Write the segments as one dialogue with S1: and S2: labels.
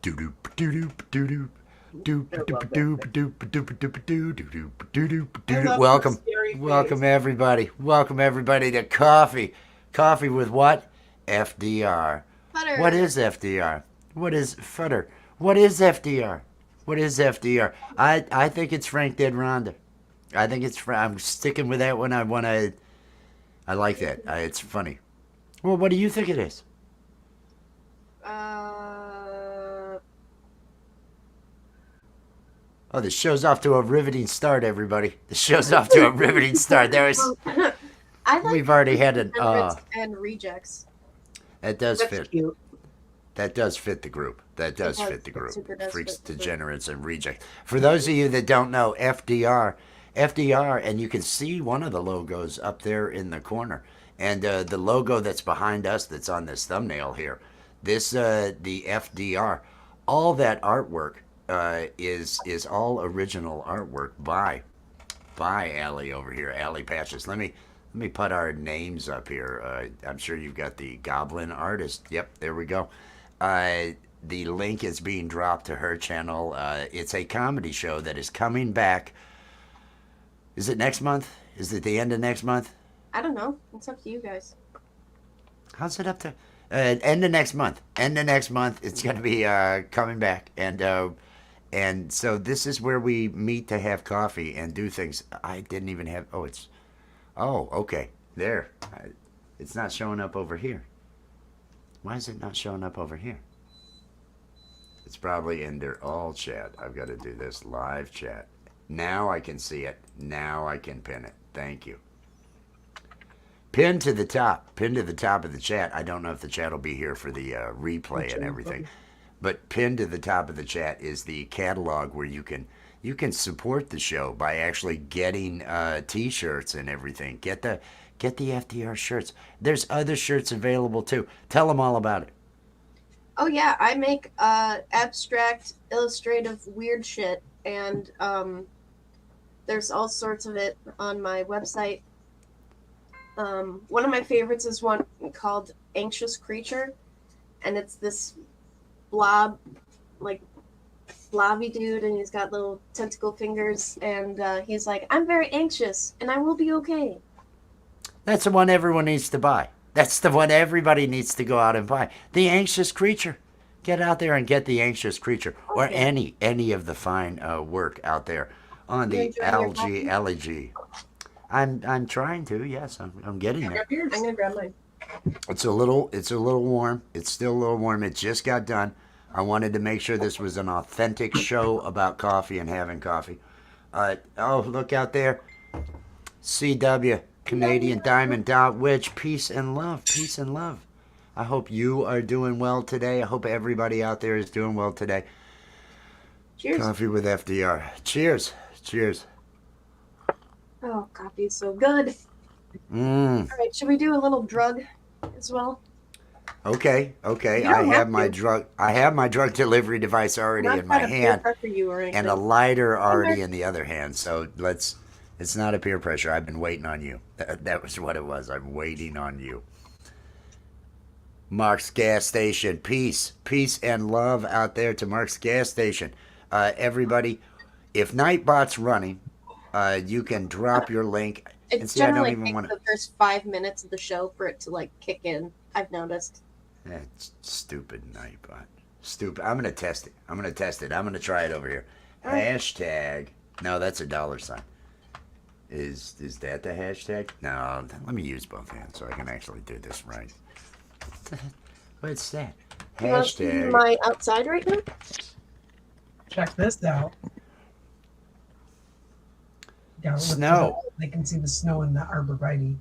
S1: Welcome,
S2: Face.
S1: welcome everybody to coffee. Coffee with what? FDR. What
S2: Butter.
S1: is FDR? What is Futter? What is FDR? What is FDR? I think it's Frank Dead Rhonda. I think it's. I'm sticking with that one. I want to. I like that. It's funny. Well, what do you think it is?
S2: Uh,
S1: Oh, the show's off to a riveting start, everybody. The show's off to a riveting start. There's.
S2: I like
S1: We've already had an.
S2: degenerates and rejects.
S1: That does
S3: That's
S1: fit.
S3: cute.
S1: That does fit the group. That does
S2: It
S1: fit the
S2: It
S1: group.
S2: super does
S1: Freaks,
S2: fit the group.
S1: degenerates, and rejects. For those of you that don't know, FDR, and you can see one of the logos up there in the corner. And the logo that's behind us, that's on this thumbnail here, the FDR, all that artwork is all original artwork by Allie over here, Allie Patches. Let me put our names up here. I'm sure you've got the Goblin Artist. Yep, there we go. The link is being dropped to her channel. It's a comedy show that is coming back. Is it next month? Is it the end of next month?
S2: I don't know. It's up to you guys.
S1: How's it up to? End of next month. End of next month. It's going to be coming back, and so this is where we meet to have coffee and do things. I didn't even have. Oh, it's. Oh, okay. There. It's not showing up over here. Why is it not showing up over here? It's probably in their all chat. I've got to do this live chat. Now I can see it. Now I can pin it. Thank you. Pin to the top. Pin to the top of the chat. I don't know if the chat will be here for the replay and everything. But pinned to the top of the chat is the catalog where you can support the show by actually getting T-shirts and everything. Get the FDR shirts. There's other shirts available too. Tell them all about it.
S2: Oh yeah, I make abstract, illustrative, weird shit, and there's all sorts of it on my website. One of my favorites is one called Anxious Creature, and it's this blob, like blobby dude, and he's got little tentacle fingers, and he's like, I'm very anxious, and I will be okay.
S1: That's the one everyone needs to buy. That's the one everybody needs to go out and buy. The Anxious Creature. Get out there and get the Anxious Creature, or
S2: Okay.
S1: any of the fine work out there on
S2: You
S1: the
S2: enjoying your
S1: algae
S2: coffee?
S1: elegy. I'm trying to. Yes, I'm getting there.
S2: I'm gonna grab mine.
S1: It's a little warm. It's still a little warm. It just got done. I wanted to make sure this was an authentic show about coffee and having coffee. Oh, look out there. CW, Canadian Diamond Dot Witch. Peace and love. Peace and love. I hope you are doing well today. I hope everybody out there is doing well today.
S2: Cheers.
S1: Coffee with FDR. Cheers. Cheers.
S2: Oh, coffee is so good.
S1: Mmm.
S2: All right, should we do a little drug as well?
S1: Okay.
S2: You
S1: I
S2: don't
S1: have
S2: have
S1: my
S2: to.
S1: drug. I have my drug delivery device already
S2: I'm
S1: in
S2: not
S1: my
S2: trying to peer
S1: hand,
S2: pressure you or
S1: and a
S2: anything.
S1: lighter already
S2: Okay.
S1: in the other hand. So let's. It's not a peer pressure. I've been waiting on you. That was what it was. I'm waiting on you. Mark's gas station. Peace, and love out there to Mark's gas station. Everybody, if Nightbot's running, you can drop your link. And
S2: It
S1: see, I don't
S2: generally
S1: even
S2: takes
S1: want to.
S2: the first 5 minutes of the show for it to like kick in. I've noticed.
S1: That's stupid Nightbot. Stupid. I'm gonna test it. I'm gonna try it over here.
S2: All right.
S1: Hashtag. No, that's a dollar sign. Is that the hashtag? No, let me use both hands so I can actually do this right. What's that?
S2: You want to see
S1: Hashtag.
S2: my outside right now?
S3: Check this out. Yeah,
S1: Snow.
S3: they can see the snow in the arborvitae.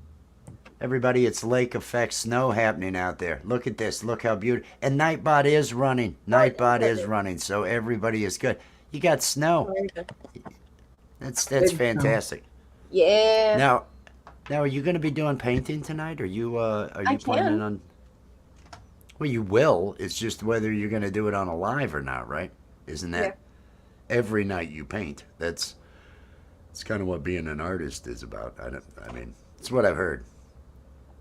S1: Everybody, it's lake effect snow happening out there. Look at this. Look how beautiful. And Nightbot is running. Nightbot is running. So everybody is good. You got snow. That's
S3: Big snow.
S1: fantastic.
S2: Yeah.
S1: Now, are you going to be doing painting tonight? Are you
S2: I
S1: planning
S2: can.
S1: on? Well, you will. It's just whether you're going to do it on a live or not, right? Isn't that every night you paint? It's kind of what being an artist is about. I mean, it's what I've heard.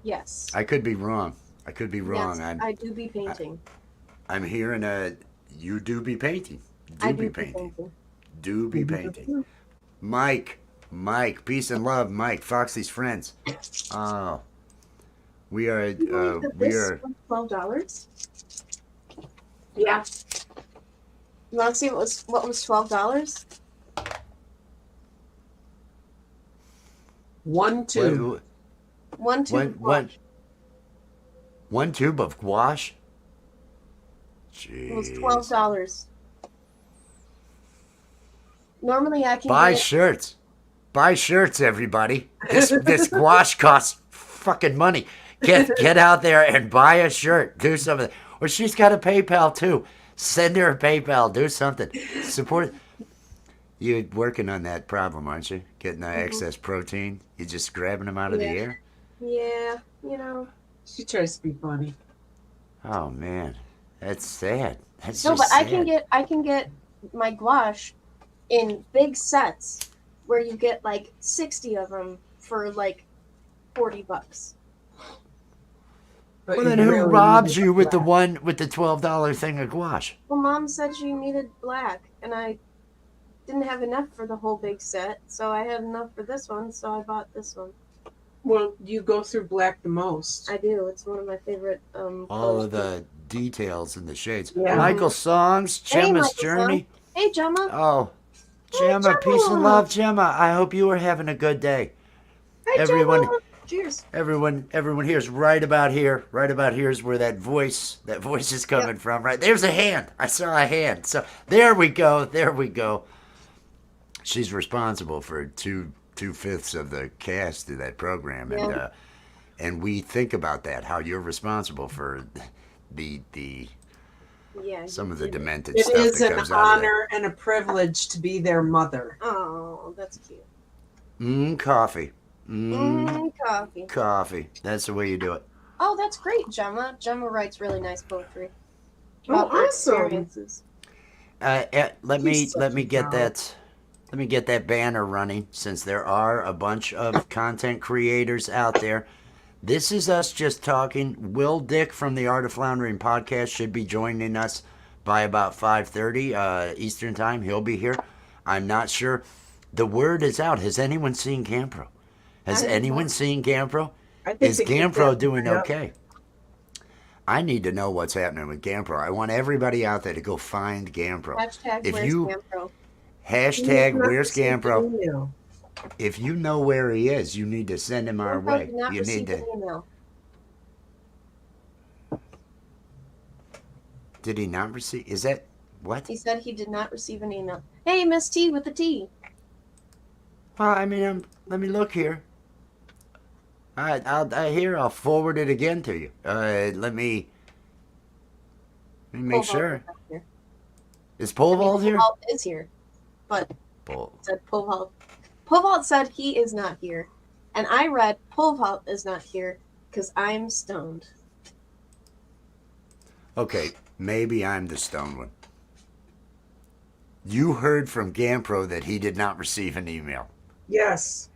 S2: Yes.
S1: I could be wrong.
S2: Yes,
S1: I'm
S2: I do be painting.
S1: I'm hearing You do be painting.
S2: I
S1: Do be
S2: do
S1: painting.
S2: painting.
S1: Do be painting. Mike, peace and love, Mike, Foxy's friends. Oh, we are,
S2: You believe that
S1: we
S2: this
S1: are.
S2: was $12?
S3: Yeah.
S2: You want to see what was $12?
S3: 1 2.
S2: One tube of
S1: What?
S2: gouache.
S1: One tube of gouache.
S2: It was
S1: Jeez.
S2: $12. Normally I can
S1: Buy
S2: get
S1: shirts. Buy shirts, everybody. This gouache costs fucking money. Get out there and buy a shirt. Do something. Or she's got a PayPal too. Send her a PayPal. Do something. Support. You're working on that problem, aren't you? Getting the excess protein. You're just grabbing them out of the
S2: Yeah.
S1: air.
S2: Yeah, you know.
S3: She tries to be funny.
S1: Oh man, that's sad. That's
S2: No,
S1: just
S2: but
S1: sad.
S2: I can get my gouache in big sets where you get like 60 of them for like $40.
S3: But
S1: Well,
S3: you
S1: then who
S3: really
S1: robs
S3: need
S1: you with the
S3: black.
S1: one with the $12 thing of gouache?
S2: Well, Mom said she needed black, and I didn't have enough for the whole big set, so I had enough for this one, so I bought this one.
S3: Well, you go through black the most.
S2: I do. It's one of my favorite
S1: All
S2: colors.
S1: of the details and the shades.
S3: Yeah.
S1: Michael Songs,
S2: Hey,
S1: Gemma's
S2: Michael
S1: Journey.
S2: Hey, Gemma.
S1: Oh,
S2: Hey,
S1: Gemma, peace and
S2: Gemma.
S1: love, Gemma. I hope you are having a good day.
S2: Hi,
S1: everyone-
S2: Gemma. Cheers.
S1: Everyone here's right about here. Right about here is where that voice is coming from. Right there's a hand. I saw a hand. So there we go. There we go. She's responsible for two-fifths of the cast of that program, and we think about that. How you're responsible for the
S2: Yeah.
S1: some of the demented
S3: It
S1: stuff
S3: is
S1: that
S3: an
S1: comes out of that.
S3: honor and a privilege to be their mother.
S2: Oh, that's cute.
S1: Coffee.
S2: Coffee.
S1: Coffee. That's the way you do it.
S2: Oh, that's great, Gemma. Gemma writes really nice poetry.
S3: Oh,
S2: About her
S3: awesome.
S2: experiences.
S1: Let me
S3: such a
S1: get
S3: doll.
S1: that. Let me get that banner running, since there are a bunch of content creators out there. This is us just talking. Will Dick from the Art of Floundering podcast should be joining us by about 5:30 Eastern time. He'll be here. I'm not sure. The word is out. Has anyone seen Gampro? Has
S2: I have
S1: anyone
S2: not.
S1: seen Gampro?
S3: I think
S1: Is
S3: they get
S1: Gampro
S3: that
S1: doing
S3: right up.
S1: okay? I need to know what's happening with Gampro. I want everybody out there to go find Gampro.
S2: Hashtag
S1: If
S2: where's
S1: you-
S2: Gampro?
S1: Hashtag
S3: Not
S1: where's
S3: received an
S1: Gampro?
S3: email.
S1: If you know where he is, you need to send him our
S2: Gampro
S1: way.
S2: did not
S1: You
S2: receive
S1: need
S2: an
S1: to.
S2: email.
S1: Did he not receive? Is that what?
S2: He said he did not receive an email. Hey, Miss T with the T.
S1: Well, I mean, let me look here. All right, I'll forward it again to you. Let me make
S2: Povalt
S1: sure.
S2: is not here.
S1: Is Polvald here?
S2: Povalt is here, but
S1: Pol-
S2: it said Povalt. Povalt said he is not here, and I read Povalt is not here because I'm stoned.
S1: Okay, maybe I'm the stone one. You heard from Gampro that he did not receive an email.
S3: Yes.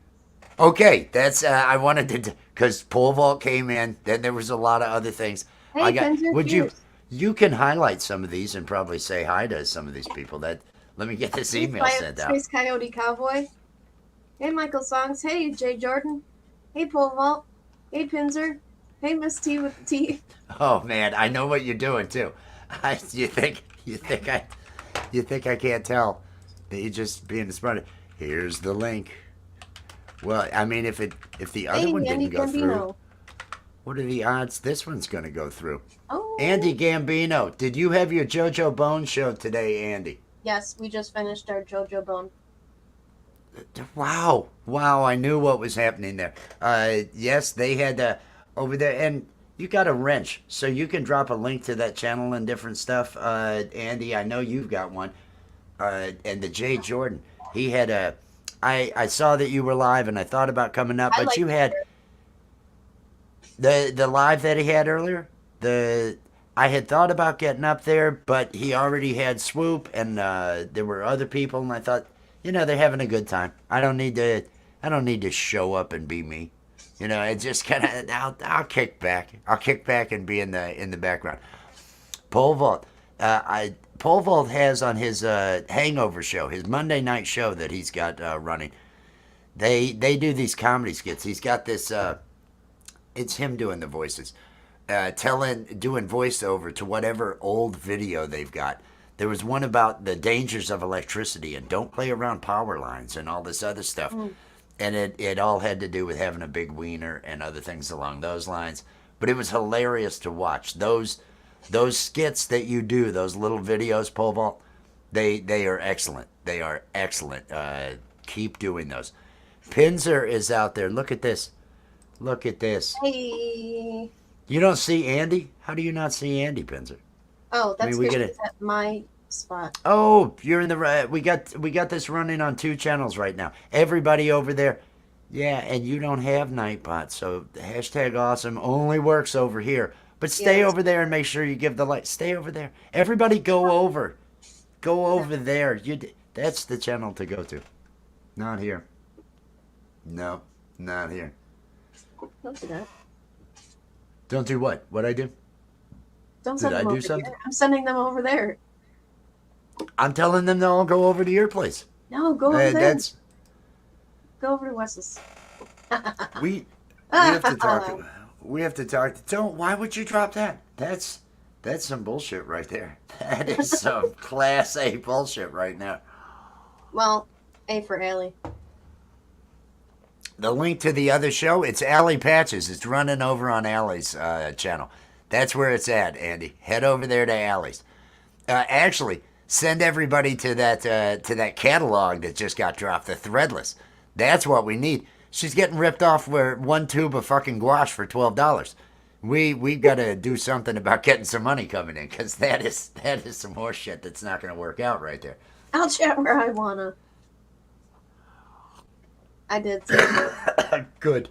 S1: Okay, that's I wanted to because pole vault came in. Then there was a lot of other things.
S2: Hey,
S1: I got.
S2: Kenzer,
S1: Would
S2: cheers.
S1: you can highlight some of these and probably say hi to some of these people. That let me get this
S2: Hey,
S1: email sent out.
S2: Space Coyote Cowboy. Hey, Michael Songs. Hey, Jay Jordan. Hey, Pole Vault. Hey, Pinzer. Hey, Miss T with the T.
S1: Oh man, I know what you're doing too. You think I can't tell that you're just being smart. Here's the link. Well, I mean, if the other
S2: Hey,
S1: one
S2: Andy
S1: didn't go through,
S2: Gambino.
S1: what are the odds this one's going to go through?
S2: Oh.
S1: Andy Gambino, did you have your JoJo Bone show today, Andy?
S2: Yes, we just finished our JoJo Bone.
S1: Wow, I knew what was happening there. Yes, they had over there, and you got a wrench, so you can drop a link to that channel and different stuff. Andy, I know you've got one. And the Jay Jordan, he had a. I saw that you were live, and I thought about coming up,
S2: I
S1: but
S2: like
S1: you had the live that he had earlier. I had thought about getting up there, but he already had Swoop, and there were other people, and I thought, they're having a good time. I don't need to show up and be me. It just kind of I'll kick back. I'll kick back and be in the background. Pole vault. Pole Vault has on his Hangover show, his Monday night show that he's got running. They do these comedy skits. He's got this. It's him doing the voices, doing voiceover to whatever old video they've got. There was one about the dangers of electricity and don't play around power lines and all this other stuff. And it all had to do with having a big wiener and other things along those lines. But it was hilarious to watch. Those skits that you do, those little videos, Pole Vault, they are excellent. They are excellent. Keep doing those. Pinzer is out there. Look at this. Look at this.
S2: Hey.
S1: You don't see Andy? How do you not see Andy, Pinzer?
S2: Oh, that's
S1: we
S2: because
S1: get
S2: she's at my spot.
S1: Oh, you're in the right. We got this running on 2 channels right now. Everybody over there. Yeah, and you don't have Nightbot, so hashtag awesome only works over here. But stay
S2: Yes.
S1: over there and make sure you give the like. Stay over there. Everybody go over. Go over there. That's the channel to go to. Not here. No, not here.
S2: Don't do that.
S1: Don't do what? What I do?
S2: Don't
S1: Did
S2: send
S1: I
S2: them
S1: do
S2: over
S1: something?
S2: here. I'm sending them over there.
S1: I'm telling them to all go over to your place.
S2: No, go over there.
S1: That's
S2: Go over to Wes's.
S1: we have to talk. We have to talk. Don't. Why would you drop that? That's some bullshit right there. That is some class A bullshit right now.
S2: Well, A for Allie.
S1: The link to the other show, it's Allie Patches. It's running over on Allie's channel. That's where it's at, Andy. Head over there to Allie's. Actually, send everybody to that catalog that just got dropped, the Threadless. That's what we need. She's getting ripped off for 1 tube of fucking gouache for $12. We've got to do something about getting some money coming in, because that is some horse shit that's not going to work out right there.
S2: I'll chat where I wanna. I did say that.
S1: Good.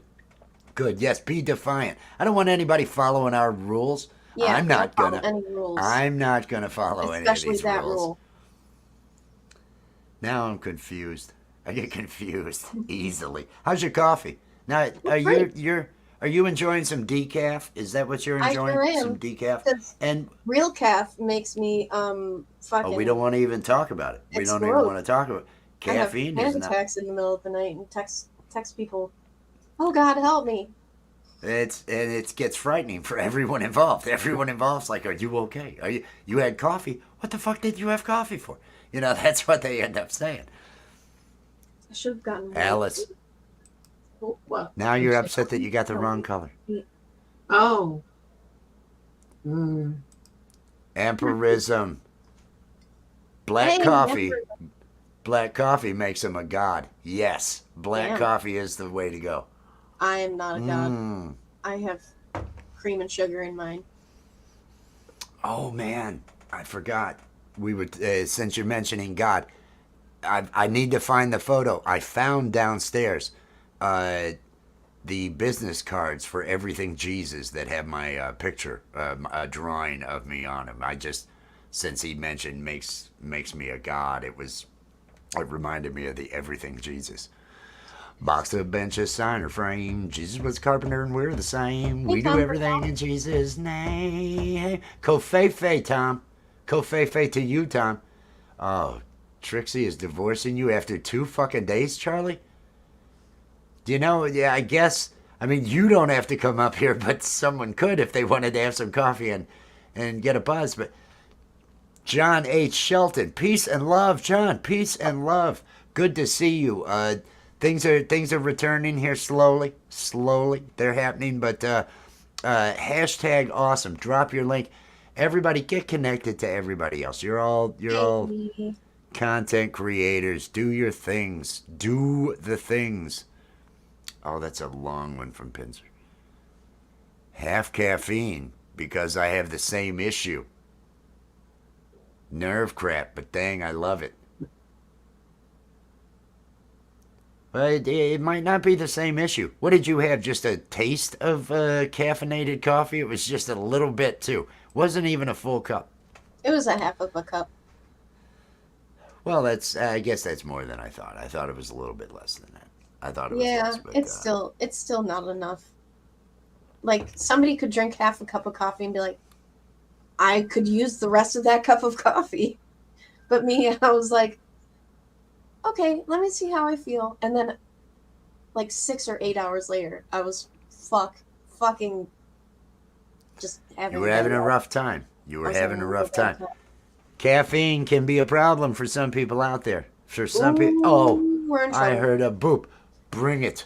S1: Yes, be defiant. I don't want anybody following our rules.
S2: Yeah,
S1: I'm not
S2: don't follow
S1: gonna.
S2: any rules.
S1: I'm not gonna follow any of
S2: Especially
S1: these
S2: that
S1: rules.
S2: rule.
S1: Now I'm confused. I get confused easily. How's your coffee? Now, are
S2: Great.
S1: you enjoying some decaf? Is that what you're
S2: I
S1: enjoying?
S2: sure am.
S1: Some decaf?
S2: 'Cause
S1: And
S2: real calf makes me fucking.
S1: we don't want to even talk about it. We don't even
S2: Explode.
S1: want to talk about it.
S2: I have
S1: Caffeine
S2: panic
S1: is not.
S2: attacks in the middle of the night and text people. Oh God, help me!
S1: It gets frightening for everyone involved. Everyone involved's like, are you okay? You had coffee? What the fuck did you have coffee for? You know, that's what they end up saying.
S2: I should have gotten more.
S1: Alice,
S3: What?
S1: now you're upset that you got the wrong color.
S3: Oh. Mm.
S1: Empirism. Black
S2: Hey,
S1: coffee. Black coffee makes him a god. Yes, black
S2: Damn.
S1: coffee is the way to go.
S2: I am not a god.
S1: Mm.
S2: I have cream and sugar in mine.
S1: Oh man, I forgot. We would since you're mentioning God, I need to find the photo. I found downstairs the business cards for everything Jesus that have my picture, a drawing of me on them. I just, since he mentioned makes me a god, it reminded me of the everything Jesus. Box of benches, signer frame. Jesus was a carpenter and we're the same. We do everything in Jesus' name. Kofefe, Tom. Kofefe to you, Tom. Oh, Trixie is divorcing you after 2 fucking days, Charlie? Do you know, yeah, I guess, I mean, you don't have to come up here, but someone could if they wanted to have some coffee and get a buzz. But John H. Shelton, peace and love, John. Peace and love. Good to see you. Things are returning here slowly. They're happening, but hashtag awesome. Drop your link. Everybody get connected to everybody else. You're all content creators. Do your things. Do the things. Oh, that's a long one from Pinzer. Half caffeine because I have the same issue. Nerve crap, but dang, I love it. But it might not be the same issue. What did you have? Just a taste of caffeinated coffee? It was just a little bit too. Wasn't even a full cup.
S2: It was a half of a cup.
S1: Well, I guess that's more than I thought. I thought it was a little bit less than that. I thought it was
S2: Yeah,
S1: less, but,
S2: it's still not enough. Like somebody could drink half a cup of coffee and be like, I could use the rest of that cup of coffee. But me, I was like, okay, let me see how I feel. And then, like 6 or 8 hours later, I was fucking just having.
S1: You were having a rough time. You were having a rough time. Caffeine can be a problem for some people out there. For some people,
S2: we're in
S1: I
S2: trouble.
S1: heard a boop. Bring it.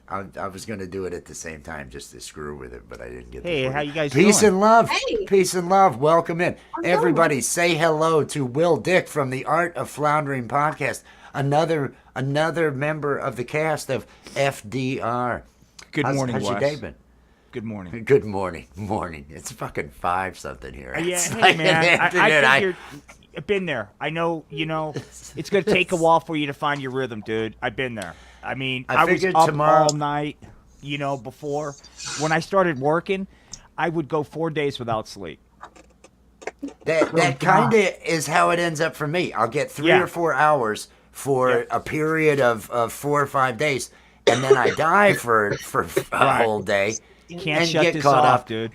S1: I was going to do it at the same time just to screw with it, but I didn't get.
S4: Hey, how you guys
S1: Peace
S4: doing?
S1: and love.
S2: Hey.
S1: Peace and love. Welcome in.
S2: I'm
S1: Everybody say hello to Will Dick from the Art of Floundering podcast. Another member of the cast of FDR.
S4: Good morning,
S1: how's your
S4: Wes.
S1: day been?
S4: Good morning.
S1: Good morning. Morning. It's fucking 5 something here.
S4: Yeah,
S1: It's
S4: hey
S1: like
S4: man,
S1: an
S4: I
S1: afternoon.
S4: figured I've been there. I know, it's gonna take a while for you to find your rhythm, dude. I've been there. I mean,
S1: I
S4: I was
S1: figured
S4: up
S1: tomorrow-
S4: all night, before. When I started working, I would go 4 days without sleep.
S1: That kind of is how it ends up for me. I'll get 3
S4: Yeah.
S1: or 4 hours for
S4: Yeah.
S1: a period of 4 or 5 days, and then I die for a
S4: Right.
S1: whole day.
S4: Can't
S1: And
S4: shut
S1: get
S4: this
S1: caught
S4: off,
S1: up.
S4: dude.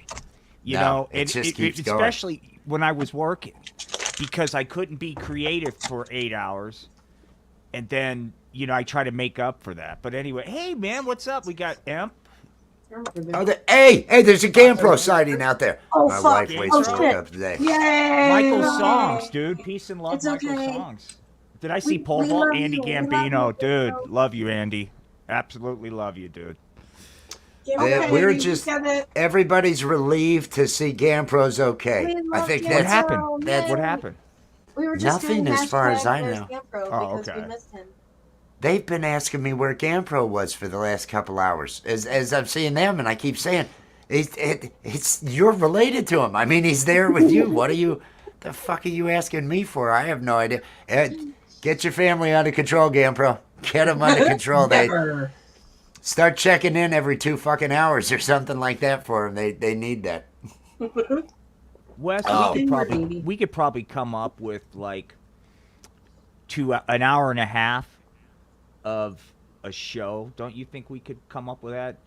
S1: No, it just keeps going.
S4: especially when I was working, because I couldn't be creative for 8 hours, and then I try to make up for that. But anyway, hey man, what's up? We got Emp.
S1: Oh, hey, there's a GamePro sighting out there.
S2: Oh,
S1: My
S2: fuck.
S1: wife
S4: Oh,
S1: waits to
S2: shit.
S1: wake up today.
S2: Yay!
S4: Michael
S2: Hooray.
S4: Songs, dude. Peace and love,
S2: It's
S4: Michael
S2: okay.
S4: Songs. Did I see
S2: We
S4: Pole
S2: love
S4: Vault? Andy
S2: you. We love
S4: Gambino,
S2: you.
S4: dude. Love you, Andy. Absolutely love you, dude.
S1: We're just everybody's relieved to see GamePro's okay.
S2: We
S1: I
S2: love
S1: think
S2: you.
S4: What
S1: that's
S4: happened?
S1: That's
S4: What happened?
S2: We were just
S1: Nothing
S2: doing
S1: as far as I
S2: hashtag
S1: know.
S2: Where's Gampro
S4: Oh,
S2: because
S4: okay.
S2: we missed him.
S1: They've been asking me where GamePro was for the last couple hours. As I'm seeing them, and I keep saying, it's you're related to him. I mean, he's there with you. What are you? The fuck are you asking me for? I have no idea. Get your family under control, GamePro. Get them under control. They
S3: Never.
S1: start checking in every 2 fucking hours or something like that for them. They need that.
S4: Wes,
S1: Oh.
S4: we could probably come up with like an hour and a half of a show. Don't you think we could come up with that?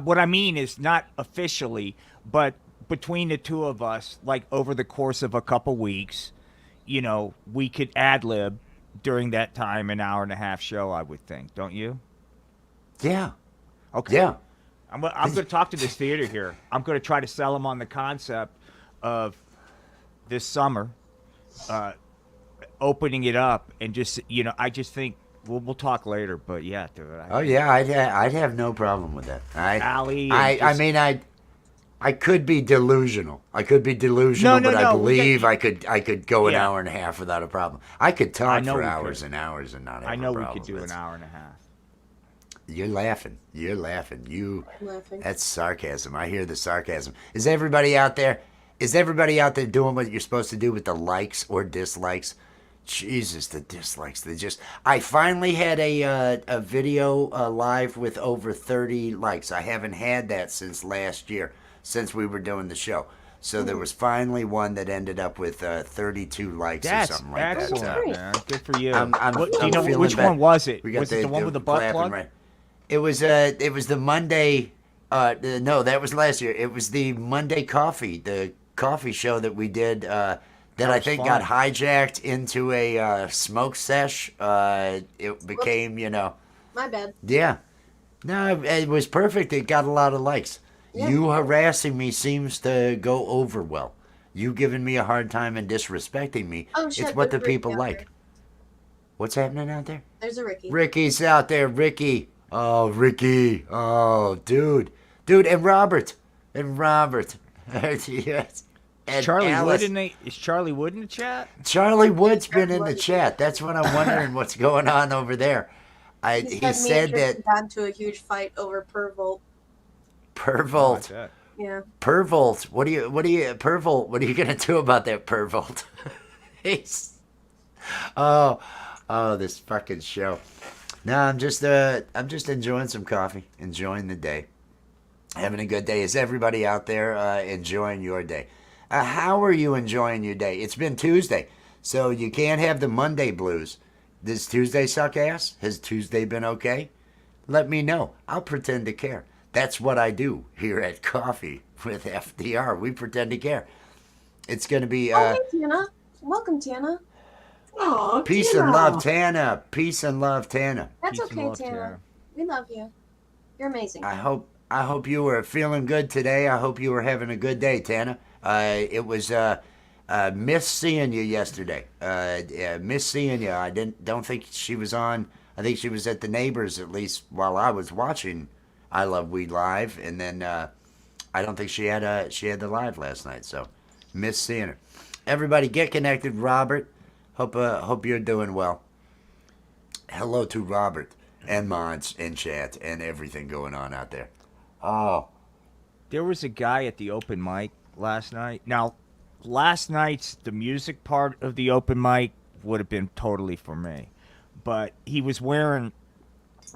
S4: What I mean is not officially, but between the two of us, like over the course of a couple weeks, we could ad lib during that time, an hour and a half show. I would think, don't you?
S1: Yeah.
S4: Okay.
S1: Yeah.
S4: I'm going to talk to this theater here. I'm going to try to sell them on the concept of this summer opening it up and just, I just think we'll talk later. But yeah, dude.
S1: Oh yeah, I'd have no problem with that.
S4: Allie,
S1: I could be delusional. I could be delusional,
S4: No,
S1: but I
S4: no,
S1: believe I could go an
S4: Yeah.
S1: hour and a half without a problem. I could
S4: I
S1: talk
S4: know
S1: for
S4: we
S1: hours
S4: could.
S1: and hours and not have
S4: I
S1: a
S4: know we
S1: problem.
S4: could do an
S1: That's-
S4: hour and a half.
S1: You're laughing. You're laughing.
S2: I'm laughing.
S1: That's sarcasm. I hear the sarcasm. Is everybody out there? Is everybody out there doing what you're supposed to do with the likes or dislikes? Jesus, the dislikes. I finally had a video live with over 30 likes. I haven't had that since last year, since we were doing the show. So there was finally one that ended up with 32 likes
S4: That's
S1: or something like
S4: excellent,
S1: that.
S4: man. Good for you.
S1: I'm
S4: Do you
S1: feeling
S4: know which
S1: better.
S4: one was it?
S1: We got
S4: Was it the one with the butt
S1: clapping
S4: plug?
S1: right. It was the Monday. No, that was last year. It was the Monday the coffee show that we did. That I
S4: was
S1: think
S4: fun.
S1: got hijacked into a smoke sesh. It became,
S2: My bad.
S1: yeah. No, it was perfect. It got a lot of likes.
S2: Yeah.
S1: You harassing me seems to go over well. You giving me a hard time and disrespecting me.
S2: Oh shit!
S1: It's what the
S2: there's Ricky
S1: people
S2: out
S1: like.
S2: there.
S1: What's happening out there?
S2: There's a Ricky.
S1: Ricky's out there. Ricky. Oh, Ricky. Oh, dude. And Robert. Yes. And
S4: Charlie
S1: Alice.
S4: Wood is Charlie Wood in the chat?
S1: Charlie Wood's been in the chat. That's what I'm wondering what's going on over there. He said that
S2: got into a huge fight over per volt.
S1: Pervolt.
S2: Yeah.
S1: Pervolt. What are you gonna do about that Pervolt? He's this fucking show. No, I'm just enjoying some coffee, enjoying the day, having a good day. Is everybody out there enjoying your day? How are you enjoying your day? It's been Tuesday, so you can't have the Monday blues. Does Tuesday suck ass? Has Tuesday been okay? Let me know. I'll pretend to care. That's what I do here at Coffee with FDR. We pretend to care. It's going to be
S2: Oh, hey, Tana. Welcome, Tana.
S3: Oh,
S1: peace and love, Tana. Peace and love, Tana.
S2: That's
S4: Peace and
S2: okay,
S4: love,
S2: Tana. We love you. You're amazing.
S1: I hope you were feeling good today. I hope you were having a good day, Tana. It was miss seeing you yesterday. Miss seeing you. I don't think she was on. I think she was at the neighbors at least while I was watching I Love Weed live, and then I don't think she had the live last night. So miss seeing her. Everybody, get connected. Robert, hope you're doing well. Hello to Robert and mods and chat and everything going on out there. Oh,
S4: There was a guy at the open mic last night. Now, last night's the music part of the open mic would have been totally for me, but he was wearing,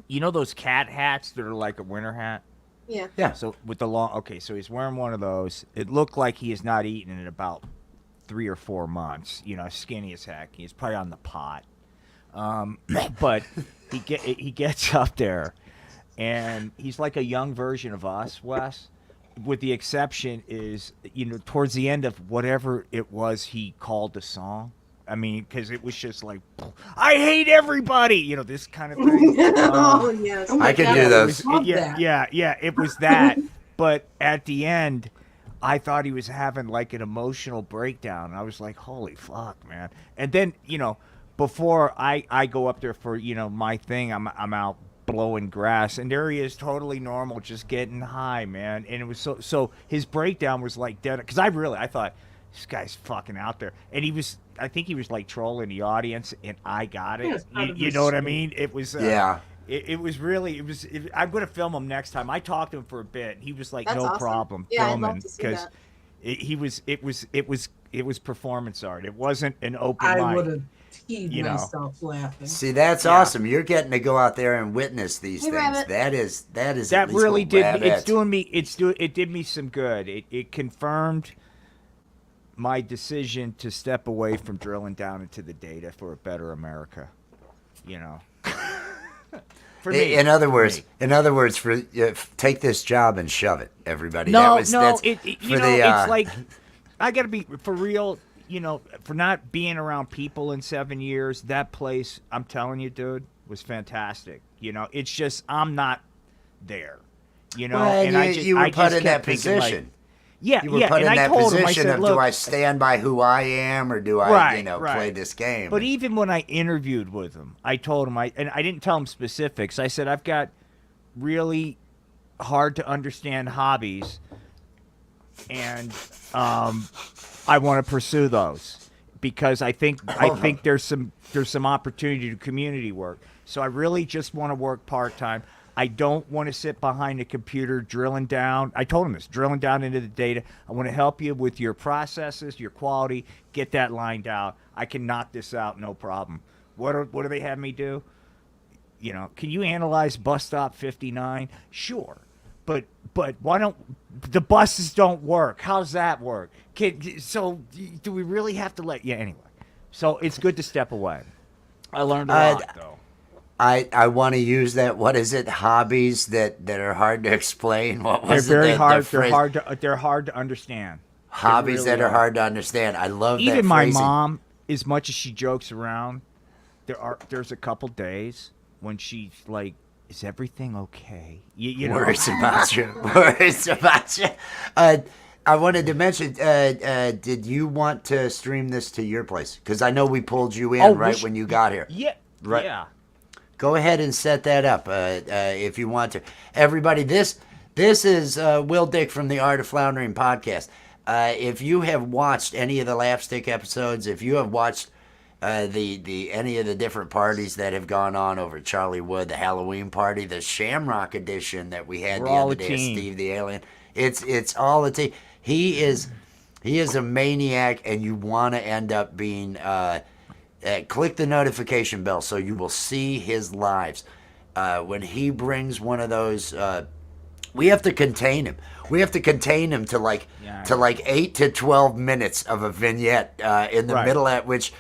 S4: you know, those cat hats that are like a winter hat.
S2: Yeah.
S1: yeah.
S4: So with the long, okay, so he's wearing one of those. It looked like he has not eaten in about 3 or 4 months. You know, skinny as heck. He's probably on the pot. But he gets up there, and he's like a young version of us, Wes. With the exception is, you know, towards the end of whatever it was he called the song. I mean, because it was just like, I hate everybody, you know, this kind of thing.
S3: Oh, yes.
S2: Oh my
S1: I can
S2: God.
S1: do those.
S3: Love
S4: Yeah,
S3: that.
S4: yeah, it was that. But at the end, I thought he was having like an emotional breakdown. I was like, holy fuck, man. And then, you know, before I go up there for, you know, my thing, I'm out blowing grass, and there he is, totally normal, just getting high, man. And it was so his breakdown was like dead, because I thought, this guy's fucking out there. And I think he was like trolling the audience, and I got it.
S3: Yes,
S4: You know what I mean? It was
S1: Yeah.
S4: It was really. I'm going to film him next time. I talked to him for a bit. He was like,
S2: That's
S4: "No
S2: awesome.
S4: problem,
S2: Yeah, I'd love
S4: filming,"
S2: to see
S4: because
S2: that.
S4: it was performance art. It wasn't an open
S3: I would
S4: mic.
S3: have teed
S4: You know.
S3: myself laughing.
S1: See, that's
S4: Yeah.
S1: awesome. You're getting to go out there and witness these
S2: Hey,
S1: things.
S2: Rabbit.
S1: That is
S4: That
S1: at least
S4: really
S1: what
S4: did.
S1: Rabbit-
S4: It's doing me. It did me some good. It confirmed my decision to step away from drilling down into the data for a better America. You know. For me.
S1: In other
S4: For
S1: words,
S4: me.
S1: take this job and shove it, everybody.
S4: No,
S1: that's
S4: you
S1: for
S4: know,
S1: the,
S4: it's like I got to be for real. You know, for not being around people in 7 years, that place, I'm telling you, dude, was fantastic. You know, it's just I'm not there. You know,
S1: well,
S4: and
S1: you were
S4: I
S1: put
S4: just
S1: in that
S4: kept thinking, like,
S1: position.
S4: yeah,
S1: You were
S4: yeah,
S1: put
S4: and
S1: in
S4: I
S1: that
S4: told him, I
S1: position
S4: said,
S1: of
S4: look,
S1: do I stand by who I am or do I,
S4: Right,
S1: play
S4: right.
S1: this game?
S4: But even when I interviewed with him, I told him and I didn't tell him specifics. I said I've got really hard to understand hobbies, and I want to pursue those because I think there's some opportunity to community work. So I really just want to work part time. I don't want to sit behind a computer drilling down. I told him this, drilling down into the data. I want to help you with your processes, your quality, get that lined out. I can knock this out, no problem. What do they have me do? You know, can you analyze bus stop 59? Sure. But why don't the buses don't work? How's that work? So do we really have to let anyway? So it's good to step away. I learned a lot though.
S1: I want to use that. What is it? Hobbies that are hard to explain. What
S4: They're
S1: was
S4: very
S1: it?
S4: hard.
S1: Phrase?
S4: They're hard to understand.
S1: Hobbies
S4: really
S1: that are
S4: are.
S1: hard to understand. I love that.
S4: Even my
S1: phrasing.
S4: mom, as much as she jokes around, there's a couple days when she's like, "Is everything okay?" You know.
S1: Worries about you. Worries about you. I wanted to mention. Did you want to stream this to your place? Because I know we pulled you in right when you got here.
S4: Yeah.
S1: Right.
S4: Yeah.
S1: Go ahead and set that up if you want to. Everybody, this is Will Dick from the Art of Floundering podcast. If you have watched any of the Lapstick episodes, if you have watched the any of the different parties that have gone on over at Charlie Wood, the Halloween party, the Shamrock edition that we had
S4: We're
S1: the
S4: all
S1: other
S4: a
S1: day,
S4: team.
S1: Steve the Alien. It's all a team. He is a maniac, and you want to end up being. Click the notification bell so you will see his lives. When he brings one of those, we have to contain him. We have to contain him to like 8 to 12 minutes of a vignette in the
S4: Right.
S1: middle at which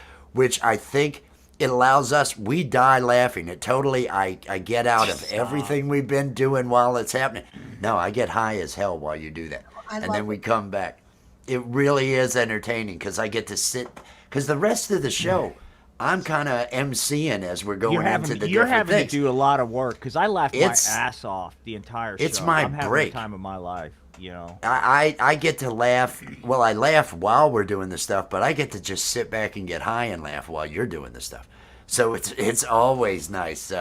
S1: I think it allows us. We die laughing. It totally. I get out of everything we've been doing while it's happening. No, I get high as hell while you do that,
S3: I
S1: and
S3: love
S1: then we
S3: it.
S1: come back. It really is entertaining because I get to sit. Because the rest of the show, I'm kind of emceeing as we're going into the
S4: you're
S1: different
S4: having
S1: things.
S4: to do a lot of work because I laughed my
S1: It's-
S4: ass off the entire show.
S1: it's my
S4: I'm having
S1: break.
S4: the time of my life. You know.
S1: I get to laugh. Well, I laugh while we're doing the stuff, but I get to just sit back and get high and laugh while you're doing the stuff. So it's always nice.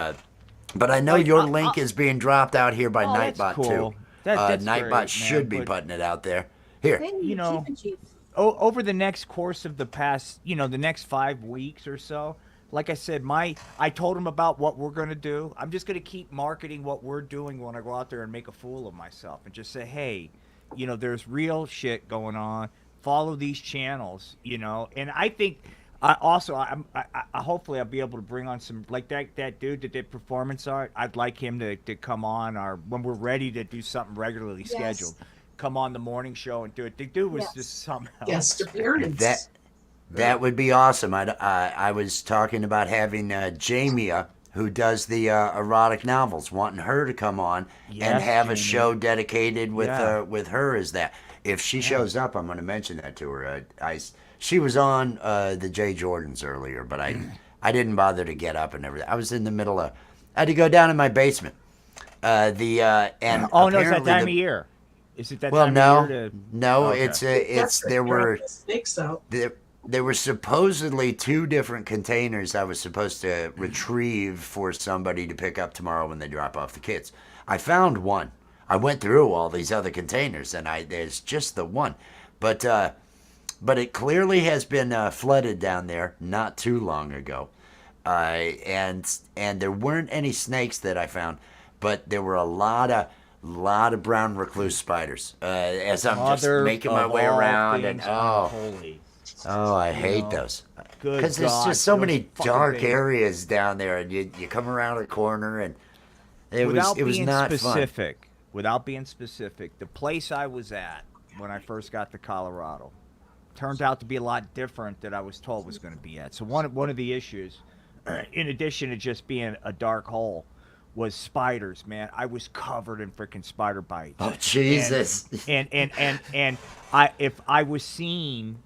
S1: But I know
S4: Like,
S1: your link is being dropped out here by
S4: Oh, that's
S1: Nightbot
S4: cool.
S1: too.
S4: That's
S1: Nightbot
S4: great,
S1: should
S4: man,
S1: be
S4: but-
S1: putting it out there. Here,
S3: Hey,
S4: You know,
S3: Chief.
S4: Over the next course of the past, the next 5 weeks or so, like I said, I told him about what we're gonna do. I'm just gonna keep marketing what we're doing when I go out there and make a fool of myself, and just say, hey, there's real shit going on. Follow these channels, And I think, hopefully I'll be able to bring on some like that dude that did performance art. I'd like him to come on when we're ready to do something regularly
S3: Yes.
S4: scheduled. Come on the morning show and do it. The dude was
S3: Yes.
S4: just something else.
S3: Guest appearance.
S1: that would be awesome. I was talking about having Jamia, who does the erotic novels, wanting her to come on and
S4: Yes,
S1: have a
S4: Jamie.
S1: show dedicated with
S4: Yeah.
S1: with her as that. If she shows up, I'm going to mention that to her. She was on the Jay Jordans earlier, but I didn't bother to get up and everything. I was in the middle of. I had to go down in my basement. And
S4: Oh no, it's that
S1: apparently
S4: time
S1: the-
S4: of year. Is it that
S1: Well,
S4: time
S1: no,
S4: of year to?
S1: no,
S4: Okay.
S1: it's there were.
S3: The snakes out.
S1: There were supposedly 2 different containers I was supposed to retrieve for somebody to pick up tomorrow when they drop off the kids. I found one. I went through all these other containers, and there's just the one. But it clearly has been flooded down there not too long ago, and there weren't any snakes that I found, but there were a lot of brown recluse spiders. As I'm just
S4: Mother
S1: making my
S4: of
S1: way
S4: all
S1: around, and
S4: things unholy.
S1: I hate
S4: know,
S1: those.
S4: Good
S1: Because there's
S4: God,
S1: just so
S4: those
S1: many
S4: fucking
S1: dark
S4: things.
S1: areas down there, and you come around a corner, and it
S4: Without
S1: was
S4: being
S1: not
S4: specific, the place I was at when I first got to Colorado turned out to be a lot different than I was told was going to be at. So one of the issues, in addition to just being a dark hole, was spiders. Man, I was covered in freaking spider bites.
S1: fun. Oh Jesus!
S4: And if I was seen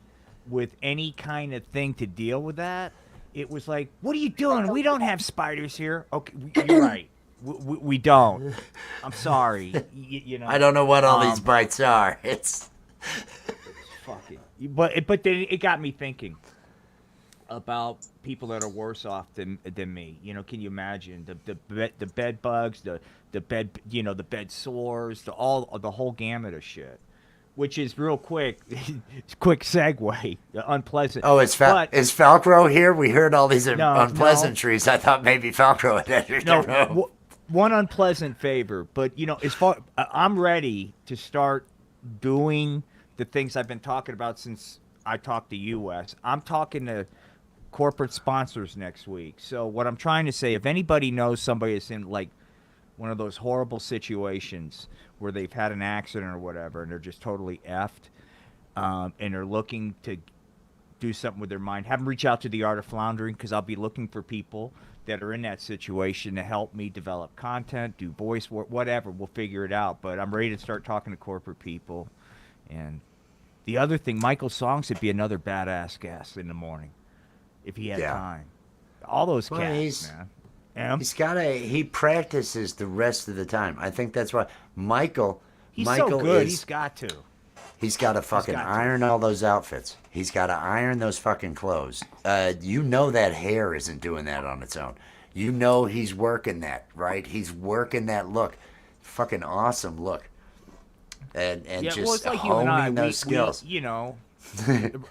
S4: with any kind of thing to deal with that, it was like, what are you doing? We don't have spiders here. Okay, you're right. We don't. I'm sorry.
S1: I don't know what all these
S4: um,
S1: bites are. It's
S4: fucking. But then it got me thinking about people that are worse off than me. Can you imagine the bed bugs, the bed the bed sores, the whole gamut of shit. Which is real quick, quick segue, unpleasant.
S1: oh, is
S4: But-
S1: Falcro here? We heard all these
S4: No,
S1: unpleasantries. I thought maybe Falcro had entered the room.
S4: One unpleasant favor, but as far I'm ready to start doing the things I've been talking about since I talked to you, Wes. I'm talking to corporate sponsors next week. So what I'm trying to say, if anybody knows somebody that's in like one of those horrible situations where they've had an accident or whatever, and they're just totally effed, and they're looking to do something with their mind, have them reach out to the Art of Floundering, because I'll be looking for people that are in that situation to help me develop content, do voice work, whatever. We'll figure it out. But I'm ready to start talking to corporate people. And the other thing, Michael Songs would be another badass guest in the morning if he had
S1: Yeah.
S4: time. All those
S1: Well,
S4: cats, man.
S1: He practices the rest of the time. I think that's why Michael
S4: He's so good.
S1: is
S4: He's got to.
S1: he's got to fucking
S4: got to.
S1: iron all those outfits. He's got to iron those fucking clothes. That hair isn't doing that on its own. He's working that, right? He's working that look. Fucking awesome look. And
S4: Yeah,
S1: just
S4: well, it's like you and I.
S1: honing those skills.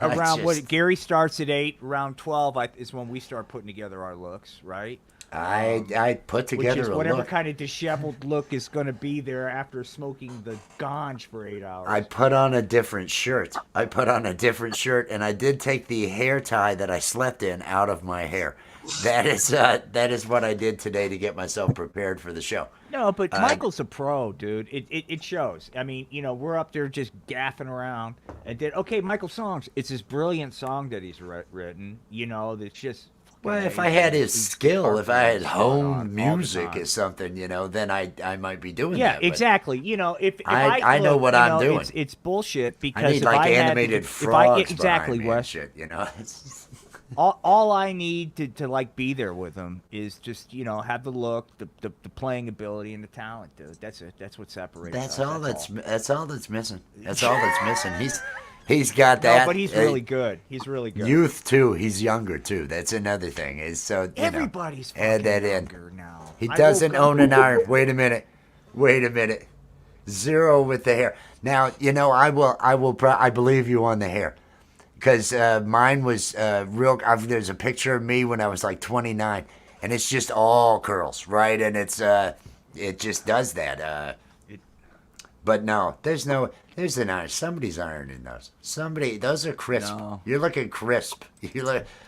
S4: Around
S1: just-
S4: what Gary starts at 8, around 12 is when we start putting together our looks, right?
S1: I put
S4: Which
S1: together
S4: is
S1: a
S4: whatever
S1: look.
S4: kind of disheveled look is going to be there after smoking the ganj for 8 hours.
S1: I put on a different shirt. And I did take the hair tie that I slept in out of my hair. That is what I did today to get myself prepared for the show.
S4: No, but Michael's a pro, dude. It shows. I mean, we're up there just gaffing around, and then Michael Songs. It's this brilliant song that he's written. That's just
S1: Well, if
S4: guy
S1: I had
S4: and
S1: his
S4: he's
S1: skill, if I had
S4: partnering spot on all
S1: home
S4: the
S1: music
S4: time.
S1: or something, then I might be doing
S4: Yeah,
S1: that. But
S4: exactly. If
S1: I know
S4: look,
S1: what I'm doing.
S4: it's bullshit
S1: I
S4: because
S1: need
S4: if
S1: like
S4: I had
S1: animated
S4: if I
S1: frogs
S4: exactly
S1: behind me and
S4: Wes,
S1: shit. It's-
S4: all I need to like be there with him is just have the look, the playing ability, and the talent, dude. That's it. That's what separates
S1: that's
S4: us.
S1: all.
S4: That's all.
S1: That's all that's missing. That's all that's missing. He's got
S4: No,
S1: that.
S4: but he's really good. He's really good.
S1: Youth too. He's younger too. That's another thing. Is so
S4: Everybody's
S1: add
S4: fucking
S1: that in.
S4: younger now.
S1: He
S4: I
S1: doesn't
S4: woke up-
S1: own an iron. Wait a minute. Wait a minute. Zero with the hair. Now I believe you on the hair, because mine was real. There's a picture of me when I was like 29, and it's just all curls, right? And it just does that. But no, there's an iron. Somebody's ironing those. Those are crisp.
S4: No.
S1: You're looking crisp.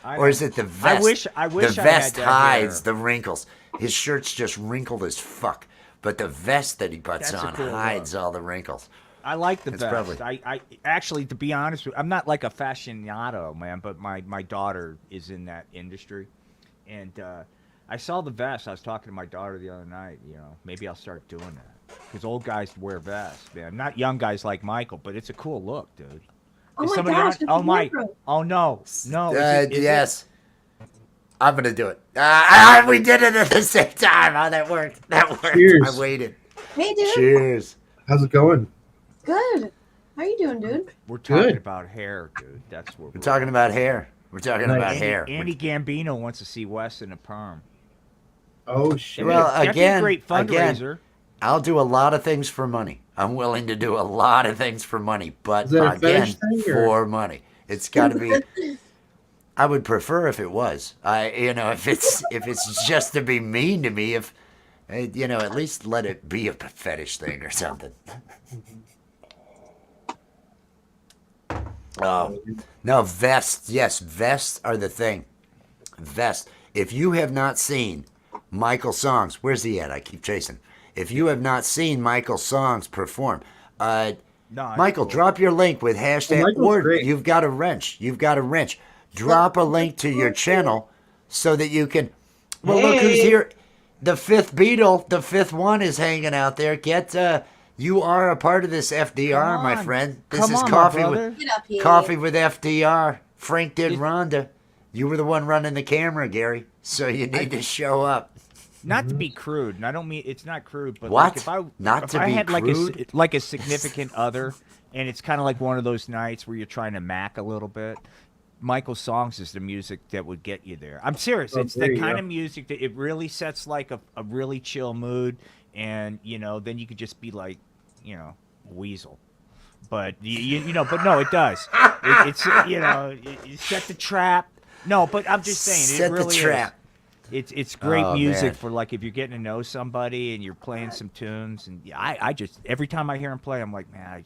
S4: I
S1: Or is
S4: don't-
S1: it the vest?
S4: I wish
S1: the
S4: I had
S1: vest
S4: that
S1: hides
S4: hair.
S1: the wrinkles. His shirt's just wrinkled as fuck, but the vest that he puts
S4: That's a
S1: on
S4: cool
S1: hides all the wrinkles.
S4: I like the
S1: It's
S4: vest.
S1: probably-
S4: I actually, to be honest with you, I'm not like a fashionado, man, but my daughter is in that industry. And I saw the vest. I was talking to my daughter the other night, maybe I'll start doing that. Because old guys wear vests, man. Not young guys like Michael, but it's a cool look, dude.
S3: Oh
S4: Is
S3: my
S4: somebody
S3: gosh,
S4: on-
S3: it's
S4: oh my!
S3: wardrobe.
S4: Oh no! No! Is it-
S1: Yes. I'm gonna do it. We did it at the same time. Oh, that worked. That worked.
S5: Cheers.
S1: I waited.
S2: Hey, dude.
S1: Cheers.
S5: How's it going?
S2: Good. How you doing, dude?
S4: We're talking
S5: Good.
S4: about hair, dude. That's what
S1: We're talking about hair. We're talking
S5: Nice.
S1: about
S4: Andy,
S1: hair.
S4: Andy Gambino wants to see Wes in a perm.
S5: Oh shit!
S1: Well,
S4: That'd be
S1: again-
S4: a great fundraiser.
S1: I'll do a lot of things for money. I'm willing to do a lot of things for money, but
S5: Is that a
S1: again,
S5: fetish thing, or-
S1: for money. It's got to be. I would prefer if it was. If it's just to be mean to me, at least let it be a fetish thing or something. Oh, no, vests. Yes, vests are the thing. Vests. If you have not seen Michael Songs, where's he at? I keep chasing. If you have not seen Michael Songs perform,
S4: No, it's
S1: Michael,
S4: cool.
S1: drop your link with hashtag,
S5: Michael's
S1: or
S5: great.
S1: you've got a wrench. You've got a wrench. Drop a link to your channel so that you can. Well, look who's
S3: Hey.
S1: here. The fifth Beatle, the fifth one is hanging out there. You are a part of this FDR,
S4: Come
S1: my
S4: on.
S1: friend. This
S4: Come
S1: is
S4: on, my
S1: coffee
S4: brother.
S1: with
S2: Get up here.
S1: coffee with FDR. Frank did
S4: It-
S1: Rhonda. You were the one running the camera, Gary. So you need to show up.
S4: Not to be crude, and I don't mean it's not crude, but
S1: What?
S4: like if I
S1: Not
S4: if
S1: to
S4: I
S1: be
S4: had
S1: crude?
S4: like a significant other, and it's kind of like one of those nights where you're trying to mac a little bit. Michael Songs is the music that would get you there. I'm serious.
S5: Oh,
S4: It's
S5: there
S4: the
S5: you
S4: kind
S5: go.
S4: of music that it really sets like a really chill mood, and then you could just be like, weasel. But but no, it does. It's you set the trap. No, but I'm just saying,
S1: Set
S4: it really
S1: the trap.
S4: is. It's great
S1: Oh,
S4: music
S1: man.
S4: for like if you're getting to know somebody and you're playing some tunes, and I just every time I hear him play, I'm like, man,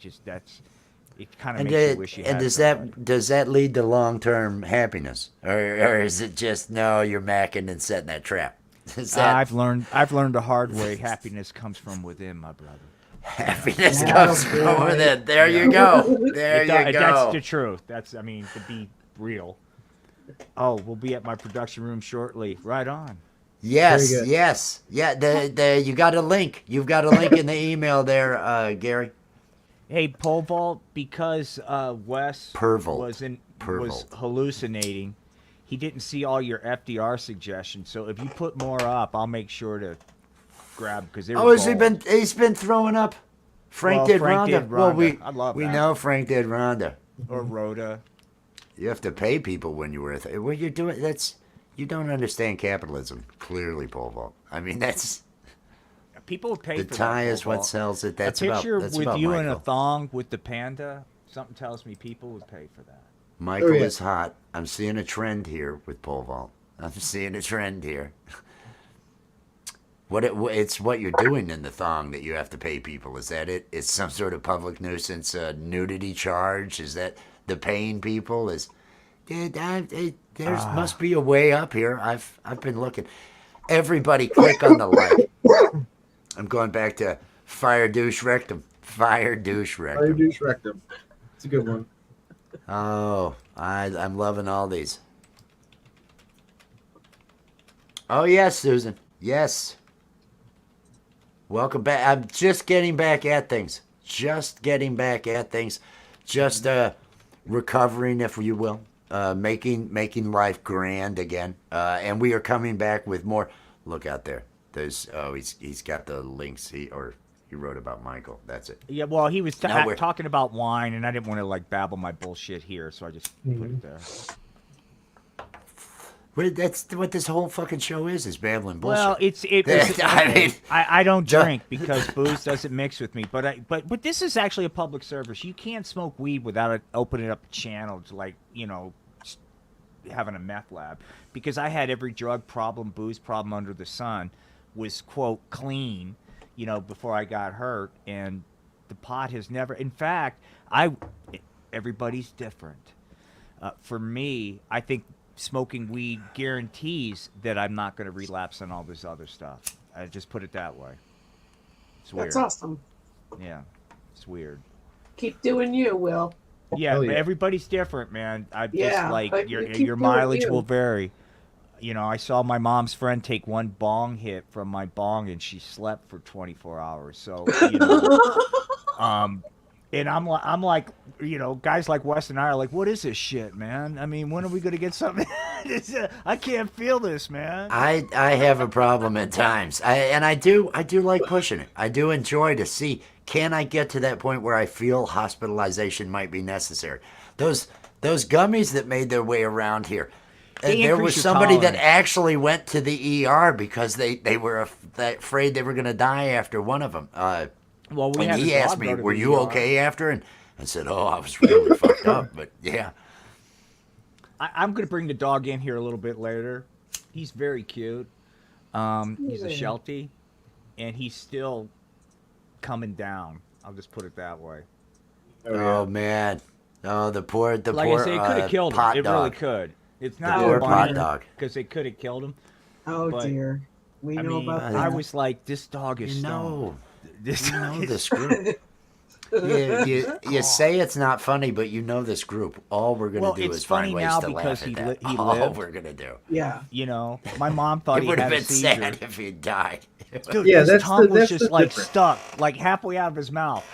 S4: it kind of
S1: And,
S4: makes you wish you had
S1: does
S4: somebody.
S1: that lead to long term happiness, or is it just no? You're macking and setting that trap. Is that
S4: I've learned the hard way. Happiness comes from within, my brother.
S1: happiness
S3: Yeah,
S1: comes from
S3: boy.
S1: within? There you go. There you
S4: That's
S1: go.
S4: the truth. To be real. Oh, we'll be at my production room shortly. Right on.
S1: Yes,
S5: Very good.
S1: yes, yeah. You got a link. You've got a link in the email there, Gary.
S4: Hey, pole vault, because Wes
S1: Pervolt.
S4: was
S1: Pervolt.
S4: hallucinating. He didn't see all your FDR suggestions, so if you put more up, I'll make sure to grab because they were.
S1: Oh, has he
S4: gold.
S1: been? He's been throwing up. Frank
S4: Well,
S1: did
S4: Frank
S1: Rhonda.
S4: did
S1: Well,
S4: Rhonda. I love
S1: we
S4: that.
S1: know Frank did Rhonda.
S4: or Rhoda?
S1: You have to pay people when you're with. What you're doing? You don't understand capitalism. Clearly, Pole Vault. I mean, that's
S4: People would pay
S1: the
S4: for
S1: tie
S4: that
S1: is
S4: pole
S1: what
S4: vault.
S1: sells it.
S4: A
S1: That's
S4: picture
S1: about. That's
S4: with
S1: about
S4: you
S1: Michael.
S4: in a thong with the panda. Something tells me people would pay for that.
S1: Michael
S5: Oh, yeah.
S1: is hot. I'm seeing a trend here with pole vault. I'm seeing a trend here. It's what you're doing in the thong that you have to pay people. Is that it? It's some sort of public nuisance nudity charge. Is that the paying people? There must be a way up here. I've been looking. Everybody, click on the like. I'm going back to fire douche rectum. Fire douche
S5: Fire
S1: rectum.
S5: douche rectum. It's a good one.
S1: Oh, I'm loving all these. Oh yes, Susan. Yes. Welcome back. I'm just getting back at things. Just getting back at things. Just recovering, if you will. Making life grand again. And we are coming back with more. Look out there. There's he's got the links. He wrote about Michael. That's it.
S4: Yeah, well, he was
S1: Now we're-
S4: talking about wine, and I didn't want to like babble my bullshit here, so I just put it there.
S1: Well, that's what this whole fucking show is babbling bullshit.
S4: Well,
S1: I mean,
S4: I don't
S1: Ju-
S4: drink because booze doesn't mix with me. But this is actually a public service. You can't smoke weed without opening up a channel to having a meth lab. Because I had every drug problem, booze problem under the sun was quote clean, before I got hurt, and the pot has never. In fact, everybody's different. For me, I think smoking weed guarantees that I'm not going to relapse on all this other stuff. I just put it that way. It's weird.
S3: That's awesome.
S4: Yeah, it's weird.
S3: Keep doing you, Will.
S4: Yeah,
S5: Oh,
S4: but
S5: yeah.
S4: everybody's different, man. I just
S3: Yeah,
S4: like
S3: but
S4: your
S3: you keep
S4: your
S3: doing
S4: mileage
S3: you.
S4: will vary. I saw my mom's friend take one bong hit from my bong, and she slept for 24 hours. So, and I'm like, guys like Wes and I are like, what is this shit, man? I mean, when are we gonna get something? I can't feel this, man.
S1: I have a problem at times. I do like pushing it. I do enjoy to see, can I get to that point where I feel hospitalization might be necessary. Those gummies that made their way around here.
S4: They
S1: There
S4: increase
S1: was
S4: your
S1: somebody that
S4: tolerance.
S1: actually went to the ER because they were afraid they were going to die after one of them.
S4: Well, we
S1: And
S4: had
S1: he
S4: a dog
S1: asked me,
S4: go to
S1: were
S4: the
S1: you
S4: ER.
S1: okay after? And I said, oh, I was really fucked up. But yeah.
S4: I'm gonna bring the dog in here a little bit later. He's very cute. He's a
S3: Yeah.
S4: Sheltie, and he's still coming down. I'll just put it that way.
S1: Oh, man. Oh, the poor
S4: Like I say, it could have killed him.
S1: pot
S4: It really
S1: dog.
S4: could. It's
S1: The
S4: not
S1: poor
S4: funny
S1: pot dog.
S4: because it could have killed him.
S3: Oh
S4: But,
S3: dear. We
S4: I
S3: know
S4: mean,
S3: about that.
S4: I was like, this dog is
S1: You
S4: stoned.
S1: know.
S4: This
S1: You know
S4: dog is-
S1: this group. You say it's not funny, but you know this group. All we're gonna
S4: Well,
S1: do
S4: it's
S1: is find
S4: funny
S1: ways
S4: now
S1: to
S4: because
S1: laugh
S4: he
S1: at that.
S4: li- he
S1: All
S4: lived.
S1: we're gonna do.
S3: Yeah.
S4: My mom thought
S1: It
S4: he
S1: would
S4: had
S1: have
S4: a
S1: been
S4: seizure.
S1: sad if he died.
S4: Dude,
S5: Yeah,
S4: his
S5: that's
S4: tongue was
S5: that's
S4: just
S5: the
S4: like
S5: difference.
S4: stuck, like halfway out of his mouth.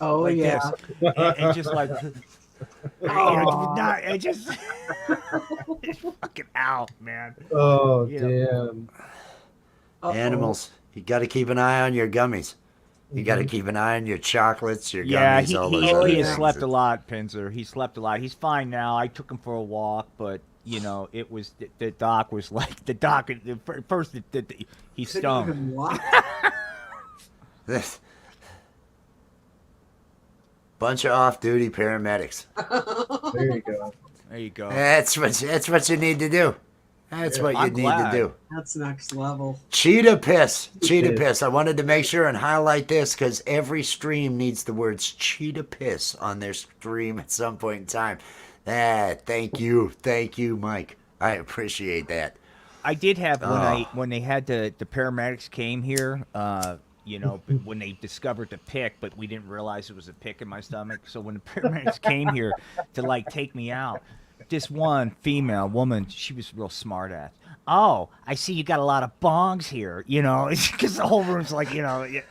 S3: Oh
S4: Like
S3: yeah.
S4: this. And just like,
S3: Aw.
S4: it just it's fucking out, man.
S5: Oh
S4: Yeah.
S5: damn.
S3: Uh-oh.
S1: Animals. You got to keep an eye on your gummies. You got to keep an eye on your chocolates, your
S4: Yeah,
S1: gummies,
S4: he,
S1: all
S4: he,
S1: those
S3: Oh,
S1: other
S4: he has
S1: things.
S4: slept a lot, Pinzer. He slept a lot. He's fine now. I took him for a walk, but it was the doc was like first he
S3: Couldn't
S4: stung.
S3: even walk.
S1: This bunch of off-duty paramedics.
S5: There you go.
S4: There you go.
S1: That's what you need to do. That's what you
S4: I'm
S1: need
S4: glad.
S1: to do.
S3: That's next level.
S1: Cheetah piss. Cheetah
S5: piss.
S1: piss. I wanted to make sure and highlight this because every stream needs the words cheetah piss on their stream at some point in time. Thank you. Thank you, Mike. I appreciate that.
S4: I did have
S1: Oh.
S4: when they had the paramedics came here, when they discovered the pick, but we didn't realize it was a pick in my stomach. So when the paramedics came here to like take me out, this one female woman, she was real smart ass. Oh, I see you got a lot of bongs here, because the whole room's like, and I'm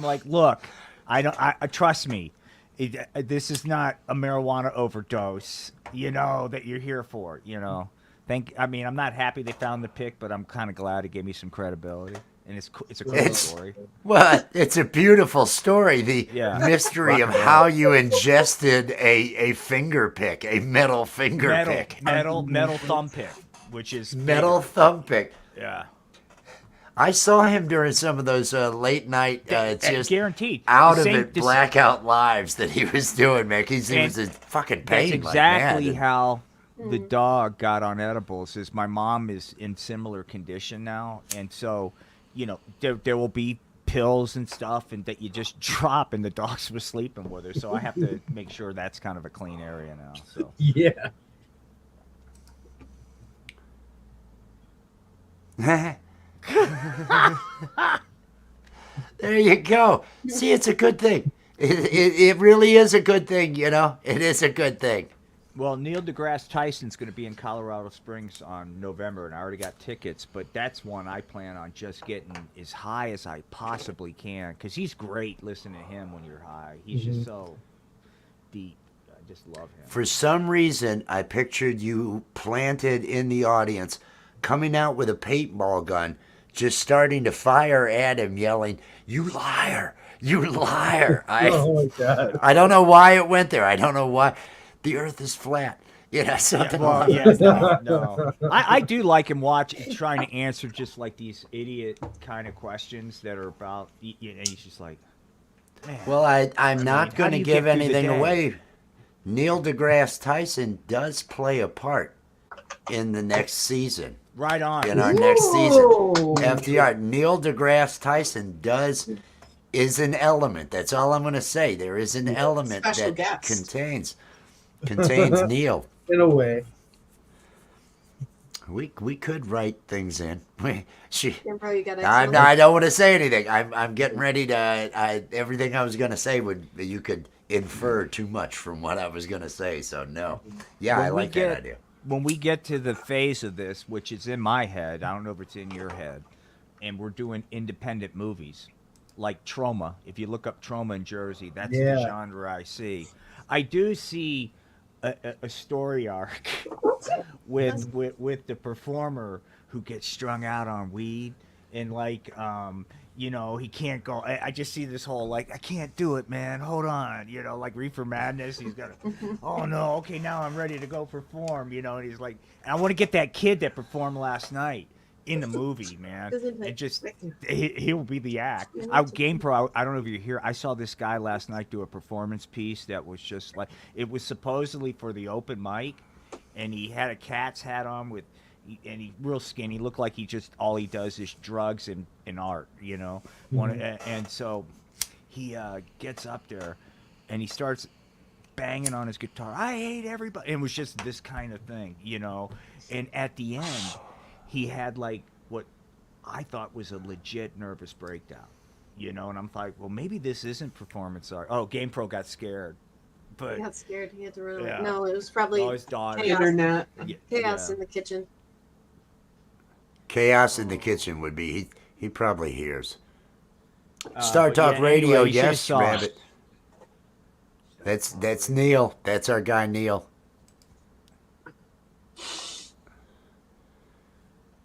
S4: like, look, I trust me. This is not a marijuana overdose, that you're here for, I'm not happy they found the pick, but I'm kind of glad it gave me some credibility, and it's a cool story.
S1: Well, it's a beautiful story. The
S4: Yeah.
S1: mystery of how you ingested a finger pick, a metal finger pick.
S4: Metal thumb pick, which is
S1: Metal
S4: bigger.
S1: thumb pick.
S4: Yeah,
S1: I saw him during some of those late night, just
S4: guaranteed.
S1: out
S4: The
S1: of
S4: same-
S1: it
S4: this-
S1: blackout lives that he was doing, man. He
S4: And
S1: was in fucking
S4: That's
S1: pain.
S4: exactly
S1: like mad.
S4: how the dog got on edibles. Is my mom is in similar condition now, and so there will be pills and stuff, and that you just drop, and the dogs was sleeping with her. So I have to make sure that's kind of a clean area now. So
S5: Yeah.
S1: There you go. See, it's a good thing. It really is a good thing, It is a good thing.
S4: Well, Neil deGrasse Tyson's going to be in Colorado Springs on November, and I already got tickets. But that's one I plan on just getting as high as I possibly can, because he's great. Listening to him when you're high, he's just so deep. I just love him.
S1: For some reason, I pictured you planted in the audience, coming out with a paintball gun, just starting to fire at him, yelling, "You liar! You liar!"
S5: Oh my god.
S1: I don't know why it went there. I don't know why. The Earth is flat. You know, something
S4: Well,
S1: like
S4: yeah, no. I do like him trying to answer just like these idiot kind of questions that are about, and he's just like, man.
S1: Well, I'm not
S4: how
S1: going
S4: do
S1: to
S4: you
S1: give
S4: get through the
S1: anything
S4: day?
S1: away. Neil deGrasse Tyson does play a part in the next season.
S4: Right on.
S1: In our next season.
S3: Ooh.
S1: FDR. Neil deGrasse Tyson is an element. That's all I'm going to say. There is an element
S3: Special
S1: that
S3: guest.
S1: contains Neil.
S5: In a way.
S1: We could write things in.
S2: Yeah, bro, you gotta
S1: I don't want to say anything. I'm getting ready to. Everything I was going to say you could infer too much from what I was going to say. So no. Yeah, I like that idea.
S4: When we get to the phase of this, which is in my head, I don't know if it's in your head, and we're doing independent movies like Trauma. If you look up Trauma in Jersey, that's the genre I see. I do see a story arc with the performer who gets strung out on weed and he can't go. I just see this whole I can't do it, man. Hold on, like Reefer Madness. He's got oh no, okay, now I'm ready to go perform, and he's like, and I want to get that kid that performed last night in the movie, man. And just he'll be the act. GamePro, I don't know if you're here. I saw this guy last night do a performance piece that was just like, it was supposedly for the open mic, and he had a cat's hat on and he real skinny, looked like all he does is drugs and art, and so he gets up there and he starts banging on his guitar. I hate everybody. And it was just this kind of thing, and at the end he had what I thought was a legit nervous breakdown, and I'm like, well, maybe this isn't performance art. Oh, GamePro got scared. But
S2: He got scared. He had to run away.
S4: Yeah.
S2: No, it was probably
S4: his daughter.
S2: Chaos.
S3: Internet.
S2: chaos in the kitchen.
S1: Chaos in the kitchen would be. He probably hears. Star Talk
S4: anyway,
S1: Radio,
S4: you should've
S1: yes,
S4: saw it.
S1: Rabbit. That's Neil. That's our guy Neil.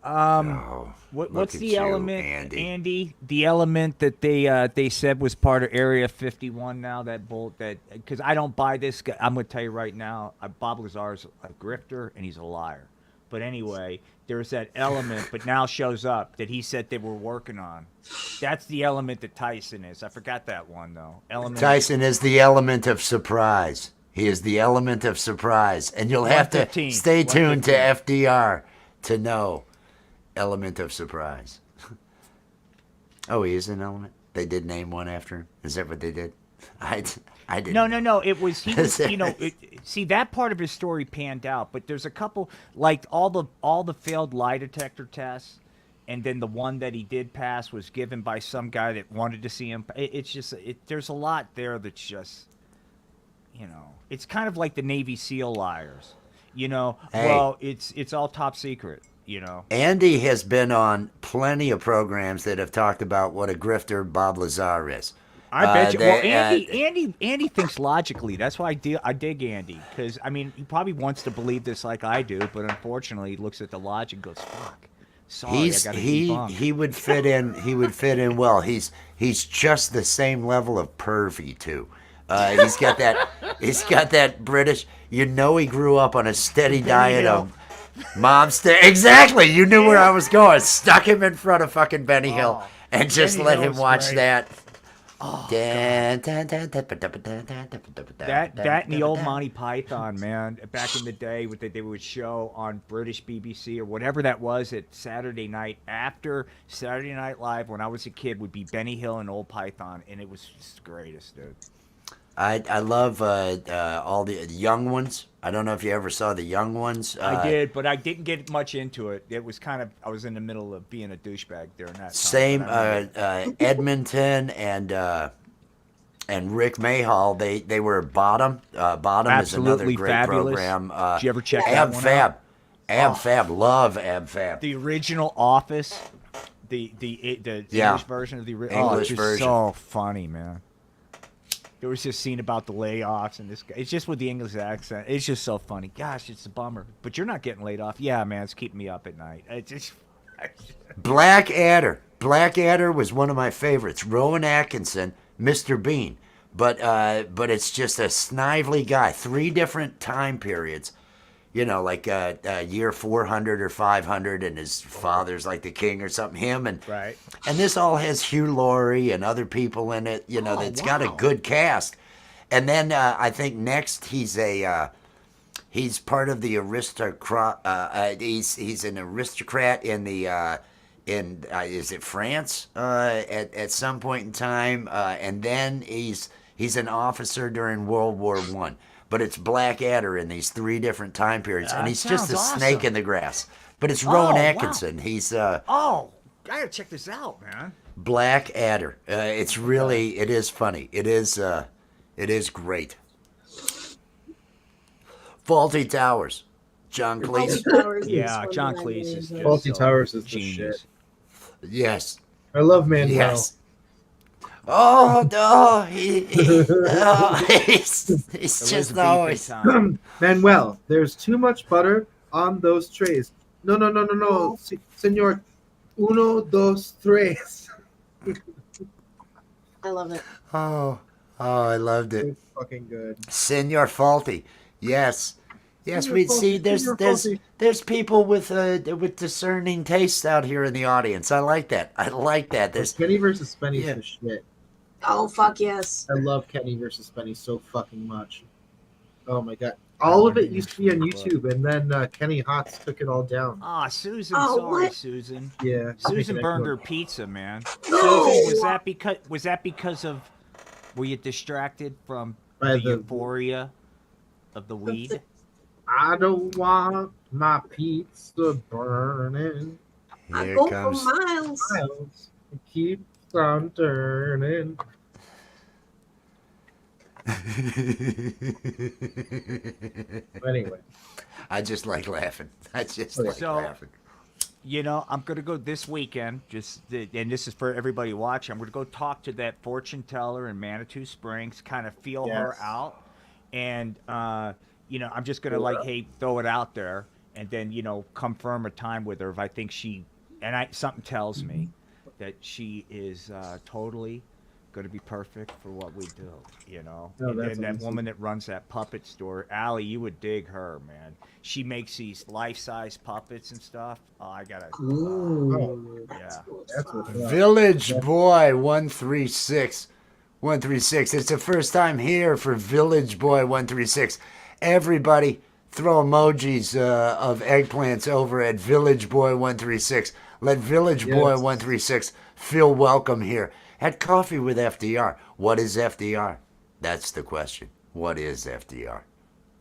S1: Oh,
S4: What's
S1: look at
S4: the
S1: you,
S4: element,
S1: Andy?
S4: The element that they said was part of Area 51 now, because I don't buy this guy. I'm going to tell you right now, Bob Lazar's a grifter and he's a liar. But anyway, there's that element, but now shows up that he said they were working on. That's the element that Tyson is. I forgot that one though.
S1: Tyson is the element of surprise. He is the element of surprise, and you'll have to
S4: 115,
S1: stay tuned to
S4: 115.
S1: FDR to know element of surprise. Oh, he is an element. They did name one after him. Is that what they did? I didn't.
S4: No. It was he was see, that part of his story panned out, but there's a couple like all the failed lie detector tests, and then the one that he did pass was given by some guy that wanted to see him. It's just there's a lot there that's just it's kind of like the Navy SEAL liars.
S1: Hey.
S4: Well, it's all top secret.
S1: Andy has been on plenty of programs that have talked about what a grifter Bob Lazar is.
S4: I bet you. Well, Andy thinks logically. That's why I dig Andy, because he probably wants to believe this like I do, but unfortunately, he looks at the logic and goes, "Fuck, sorry, I got to debunk."
S1: He would fit in. He would fit in well. He's just the same level of pervy too. He's got that. He's got that British. He grew up on a steady diet of Momster. Exactly. You knew where I was going. Stuck him in front of fucking Benny Hill and just
S4: Benny
S1: let
S4: Hill's
S1: him watch
S4: great.
S1: that.
S4: Oh,
S1: That
S4: that and the old Monty Python, man. Back in the day, they would show on British BBC or whatever that was at Saturday night after Saturday Night Live when I was a kid would be Benny Hill and old Python, and it was just the greatest, dude.
S1: I love all the young ones. I don't know if you ever saw the young ones.
S4: I did, but I didn't get much into it. It was kind of I was in the middle of being a douchebag during that time.
S1: Same
S4: but I mean,
S1: Edmonton and and Rick Mayhall. They were Bottom. Bottom is another
S4: Absolutely
S1: great
S4: fabulous.
S1: program.
S4: Did you ever check that
S1: Ab
S4: one
S1: Fab.
S4: out?
S1: Ab Fab. Love Ab Fab.
S4: The original Office, the
S1: Yeah.
S4: English version of the
S1: English
S4: just
S1: version.
S4: so funny, man. There was this scene about the layoffs and this guy. It's just with the English accent. It's just so funny. Gosh, it's a bummer. But you're not getting laid off. Yeah, man, it's keeping me up at night. It's just
S1: Blackadder. Blackadder was one of my favorites. Rowan Atkinson, Mr. Bean. But it's just a snively guy. 3 different time periods. You know, like year 400 or 500, and his father's like the king or something. Him and
S4: right.
S1: and this all has Hugh Laurie and other people in it. You know,
S4: Oh,
S1: it's got a
S4: wow.
S1: good cast. And then I think next he's part of the aristocrat. He's an aristocrat in the is it France at some point in time, and then he's an officer during World War I. But it's Blackadder in these 3 different time periods, and
S4: That
S1: he's just a
S4: sounds
S1: snake
S4: awesome.
S1: in the grass. But it's
S4: Oh,
S1: Rowan
S4: wow.
S1: Atkinson. He's
S4: Oh, I gotta check this out, man.
S1: Blackadder. It's really, it is funny. It is great. Faulty Towers. John Cleese.
S2: Towers is
S4: Yeah,
S2: one
S4: John
S2: that I
S4: Cleese
S2: really
S4: is
S2: enjoy.
S4: just
S5: Faulty
S4: so
S5: Towers is the
S4: genius.
S1: Yes.
S5: I love Manuel.
S1: Yes. Oh no, he's just
S4: Elizabethan
S1: always.
S4: time.
S5: Manuel, there's too much butter on those trays. No. Senor, uno, dos, tres.
S2: I love it.
S1: Oh, I loved it.
S5: It's fucking good.
S1: Senor Faulty. Yes. Yes,
S5: Senor
S1: we
S5: Faulty,
S1: see
S5: Senor Faulty.
S1: there's people with discerning tastes out here in the audience. I like that. There's
S5: Kenny versus Spenny's
S1: Yeah.
S5: the shit.
S2: Oh fuck yes.
S5: I love Kenny versus Spenny so fucking much. Oh my god. All of it used to be on YouTube, and then Kenny Hotz took it all down.
S4: Ah, Susan,
S2: Oh,
S4: sorry,
S2: what?
S4: Susan.
S5: Yeah.
S4: Susan
S5: Making
S4: burned
S5: that
S4: her
S5: go-
S4: pizza, man.
S2: No!
S4: Susan, was that because of were you distracted from
S5: By
S4: the
S5: the-
S4: euphoria of the weed?
S5: I don't want my pizza burning.
S2: I
S1: here
S2: go
S1: comes.
S2: for miles.
S5: Miles, it keeps on turning. Anyway,
S1: I just like laughing. I just
S5: Okay.
S1: like
S4: So-
S1: laughing.
S4: You know, I'm gonna go this weekend. And this is for everybody watching. I'm gonna go talk to that fortune teller in Manitou Springs, kind of feel her
S5: Yes.
S4: out, and you know, I'm just gonna
S5: Feel her
S4: like,
S5: out.
S4: hey, throw it out there, and then confirm a time with her if I think something tells me that she is totally going to be perfect for what we do,
S5: No,
S4: and
S5: that's
S4: then that
S5: awesome.
S4: woman that runs that puppet store, Allie, you would dig her, man. She makes these life-size puppets and stuff. Oh, I gotta.
S5: Ooh,
S4: Yeah.
S5: that's what's up.
S1: Village Boy 136. 136. It's the first time here for Village Boy 136. Everybody throw emojis of eggplants over at Village Boy 136. Let Village Boy
S5: Yes.
S1: 136 feel welcome here at Coffee with FDR. What is FDR? That's the question. What is FDR?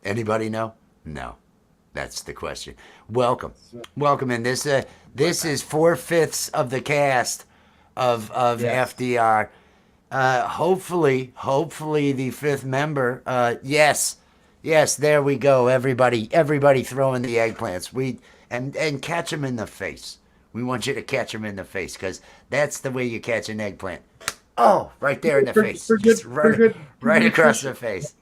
S1: Anybody know? No. That's the question. Welcome. Welcome. And this is 4/5 of the cast of
S5: Yes.
S1: FDR. Hopefully the 5th member. Yes, there we go. Everybody throwing the eggplants. And catch them in the face. We want you to catch them in the face because that's the way you catch an eggplant. Oh, right there in the face. Just right across the face.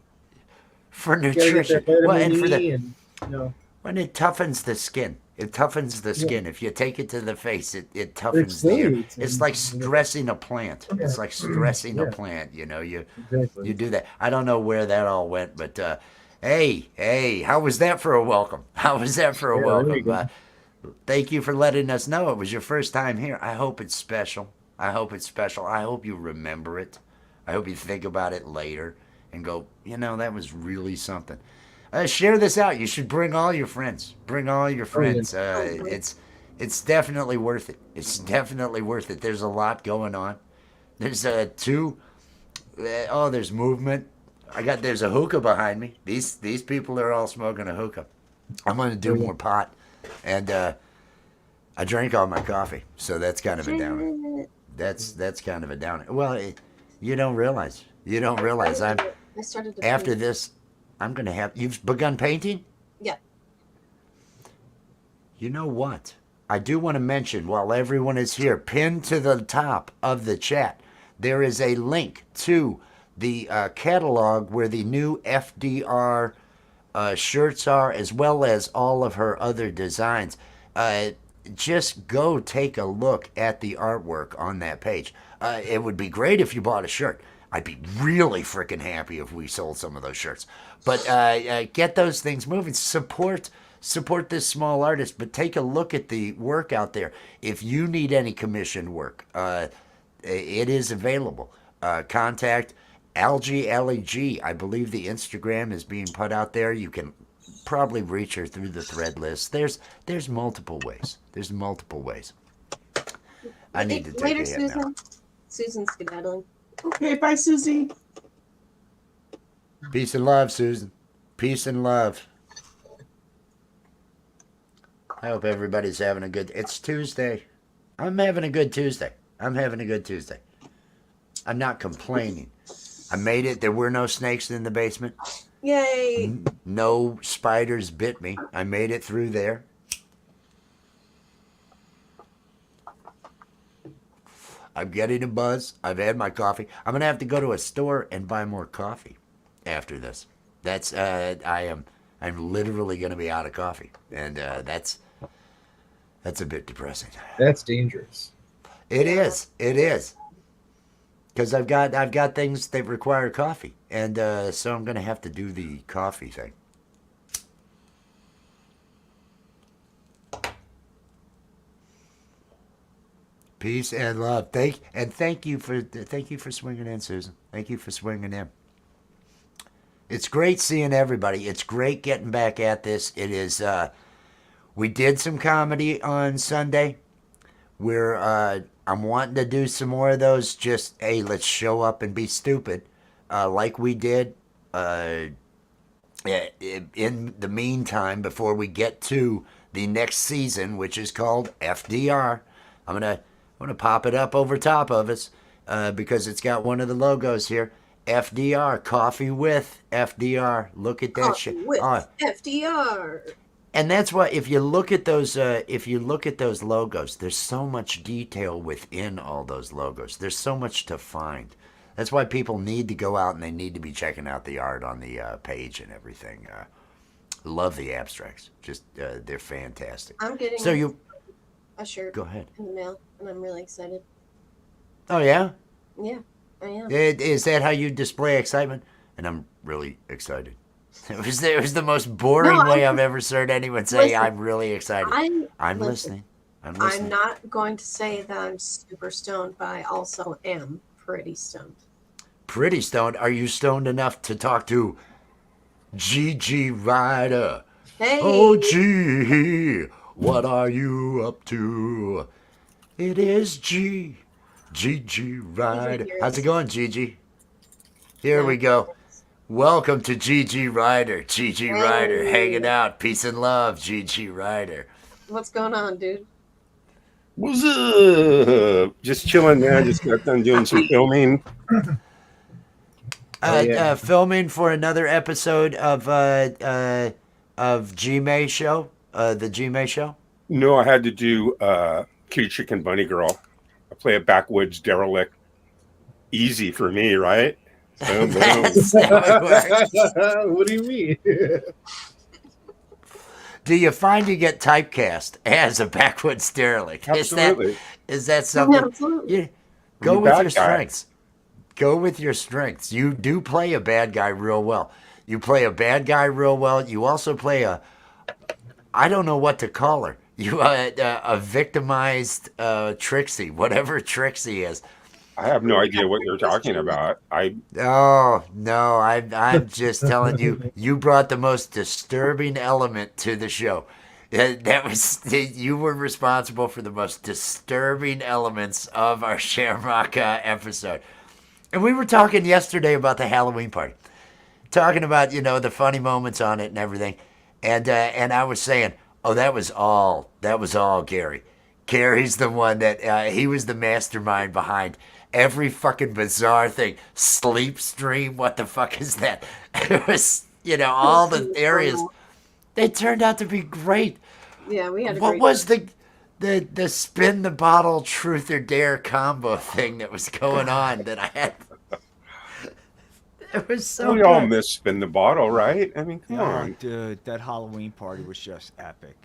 S1: For
S5: Gotta get
S1: nutrition.
S5: that
S1: Well, and
S5: vitamin
S1: for
S5: E
S1: the
S5: and,
S1: when it toughens the skin. It toughens the skin. If you take it to the face, it toughens the air.
S5: exfoliates
S1: It's
S5: and-
S1: like stressing a plant.
S5: Yeah.
S1: It's like stressing a
S5: Yeah.
S1: plant. You
S5: exactly.
S1: do that. I don't know where that all went, but hey, how was that for a welcome? How was that for a
S5: Yeah, there you
S1: welcome?
S5: go.
S1: Thank you for letting us know it was your first time here. I hope it's special. I hope you remember it. I hope you think about it later and go, that was really something. Share this out. You should bring all your friends. Bring all your friends. It's definitely worth it. It's definitely worth it. There's a lot going on. There's there's movement. There's a hookah behind me. These people are all smoking a hookah. I'm gonna do more pot, and I drank all my coffee, so that's kind of a downer. That's kind of a downer. Well, You don't realize. You don't realize.
S2: I started to
S1: After
S2: paint.
S1: this, I'm gonna have. You've begun painting.
S2: Yeah.
S1: You know what? I do want to mention while everyone is here, pinned to the top of the chat, there is a link to the catalog where the new FDR shirts are, as well as all of her other designs. Just go take a look at the artwork on that page. It would be great if you bought a shirt. I'd be really freaking happy if we sold some of those shirts. But get those things moving. Support this small artist, but take a look at the work out there. If you need any commissioned work, it is available. Contact Algie LEG. I believe the Instagram is being put out there. You can probably reach her through the thread list. There's multiple ways. There's multiple ways. I need to take
S2: Later,
S1: a hit now.
S2: Susan. Susan's skedaddling.
S3: Okay, bye, Susie.
S1: Peace and love, Susan. Peace and love. I hope everybody's having a good. It's Tuesday. I'm having a good Tuesday. I'm not complaining. I made it. There were no snakes in the basement.
S2: Yay!
S1: No spiders bit me. I made it through there. I'm getting a buzz. I've had my coffee. I'm gonna have to go to a store and buy more coffee after this. That's I'm literally gonna be out of coffee, and that's a bit depressing.
S5: That's dangerous.
S1: It is. Because I've got things that require coffee, and so I'm gonna have to do the coffee thing. Peace and love. Thank you for swinging in, Susan. Thank you for swinging in. It's great seeing everybody. It's great getting back at this. It is. We did some comedy on Sunday. I'm wanting to do some more of those. Just, hey, let's show up and be stupid, like we did. In the meantime, before we get to the next season, which is called FDR, I'm gonna pop it up over top of us because it's got one of the logos here. FDR, coffee with FDR. Look at that shit.
S2: With FDR.
S1: And that's why if you look at those logos, there's so much detail within all those logos. There's so much to find. That's why people need to go out and they need to be checking out the art on the page and everything. Love the abstracts. Just they're fantastic.
S2: I'm getting a shirt
S1: go ahead.
S2: in the mail, and I'm really excited.
S1: Oh yeah?
S2: Yeah, I am.
S1: Is that how you display excitement? And I'm really excited. It was the most boring way I've ever heard anyone say,
S2: listen,
S1: I'm really excited. I'm listening. I'm listening.
S2: I'm not going to say that I'm super stoned, but I also am pretty stoned.
S1: Pretty stoned? Are you stoned enough to talk to Gigi Ryder?
S2: Hey!
S1: Oh, G, what are you up to? It is Gigi Ryder. How's it going, Gigi? Here we go. Welcome to Gigi Ryder. Gigi Ryder hanging out. Peace and love, Gigi Ryder.
S2: What's going on, dude?
S6: What's up? Just chilling, man. Just got done doing some filming.
S1: Filming for another episode of G-May Show, the G-May Show.
S6: No, I had to do Kitty Chicken Bunny Girl. I play a backwoods derelict. Easy for me, right? Boom, boom.
S1: That's how it works.
S5: What do you mean?
S1: Do you find you get typecast as a backwoods derelict?
S6: Absolutely.
S1: Is that something?
S2: Absolutely.
S1: Go
S6: I'm a
S1: with
S6: bad
S1: your
S6: guy.
S1: strengths. Go with your strengths. You do play a bad guy real well. You play a bad guy real well. You also play I don't know what to call her. You a victimized Trixie, whatever Trixie is.
S6: I have no idea what you're talking about.
S1: Oh no, I'm just telling you. You brought the most disturbing element to the show. That was you were responsible for the most disturbing elements of our Shamrock episode. And we were talking yesterday about the Halloween party, talking about the funny moments on it and everything, and I was saying, oh, that was all Gary. Gary's the one that he was the mastermind behind every fucking bizarre thing. Sleep stream, what the fuck is that? It was, all the areas. They turned out to be great.
S2: Yeah, we had a
S1: What
S2: great
S1: was the spin the bottle truth or dare combo thing that was going on that I had? It was so
S6: We all
S1: good.
S6: miss spin the bottle, right? I mean, come
S4: Oh,
S6: on.
S4: dude, that Halloween party was just epic.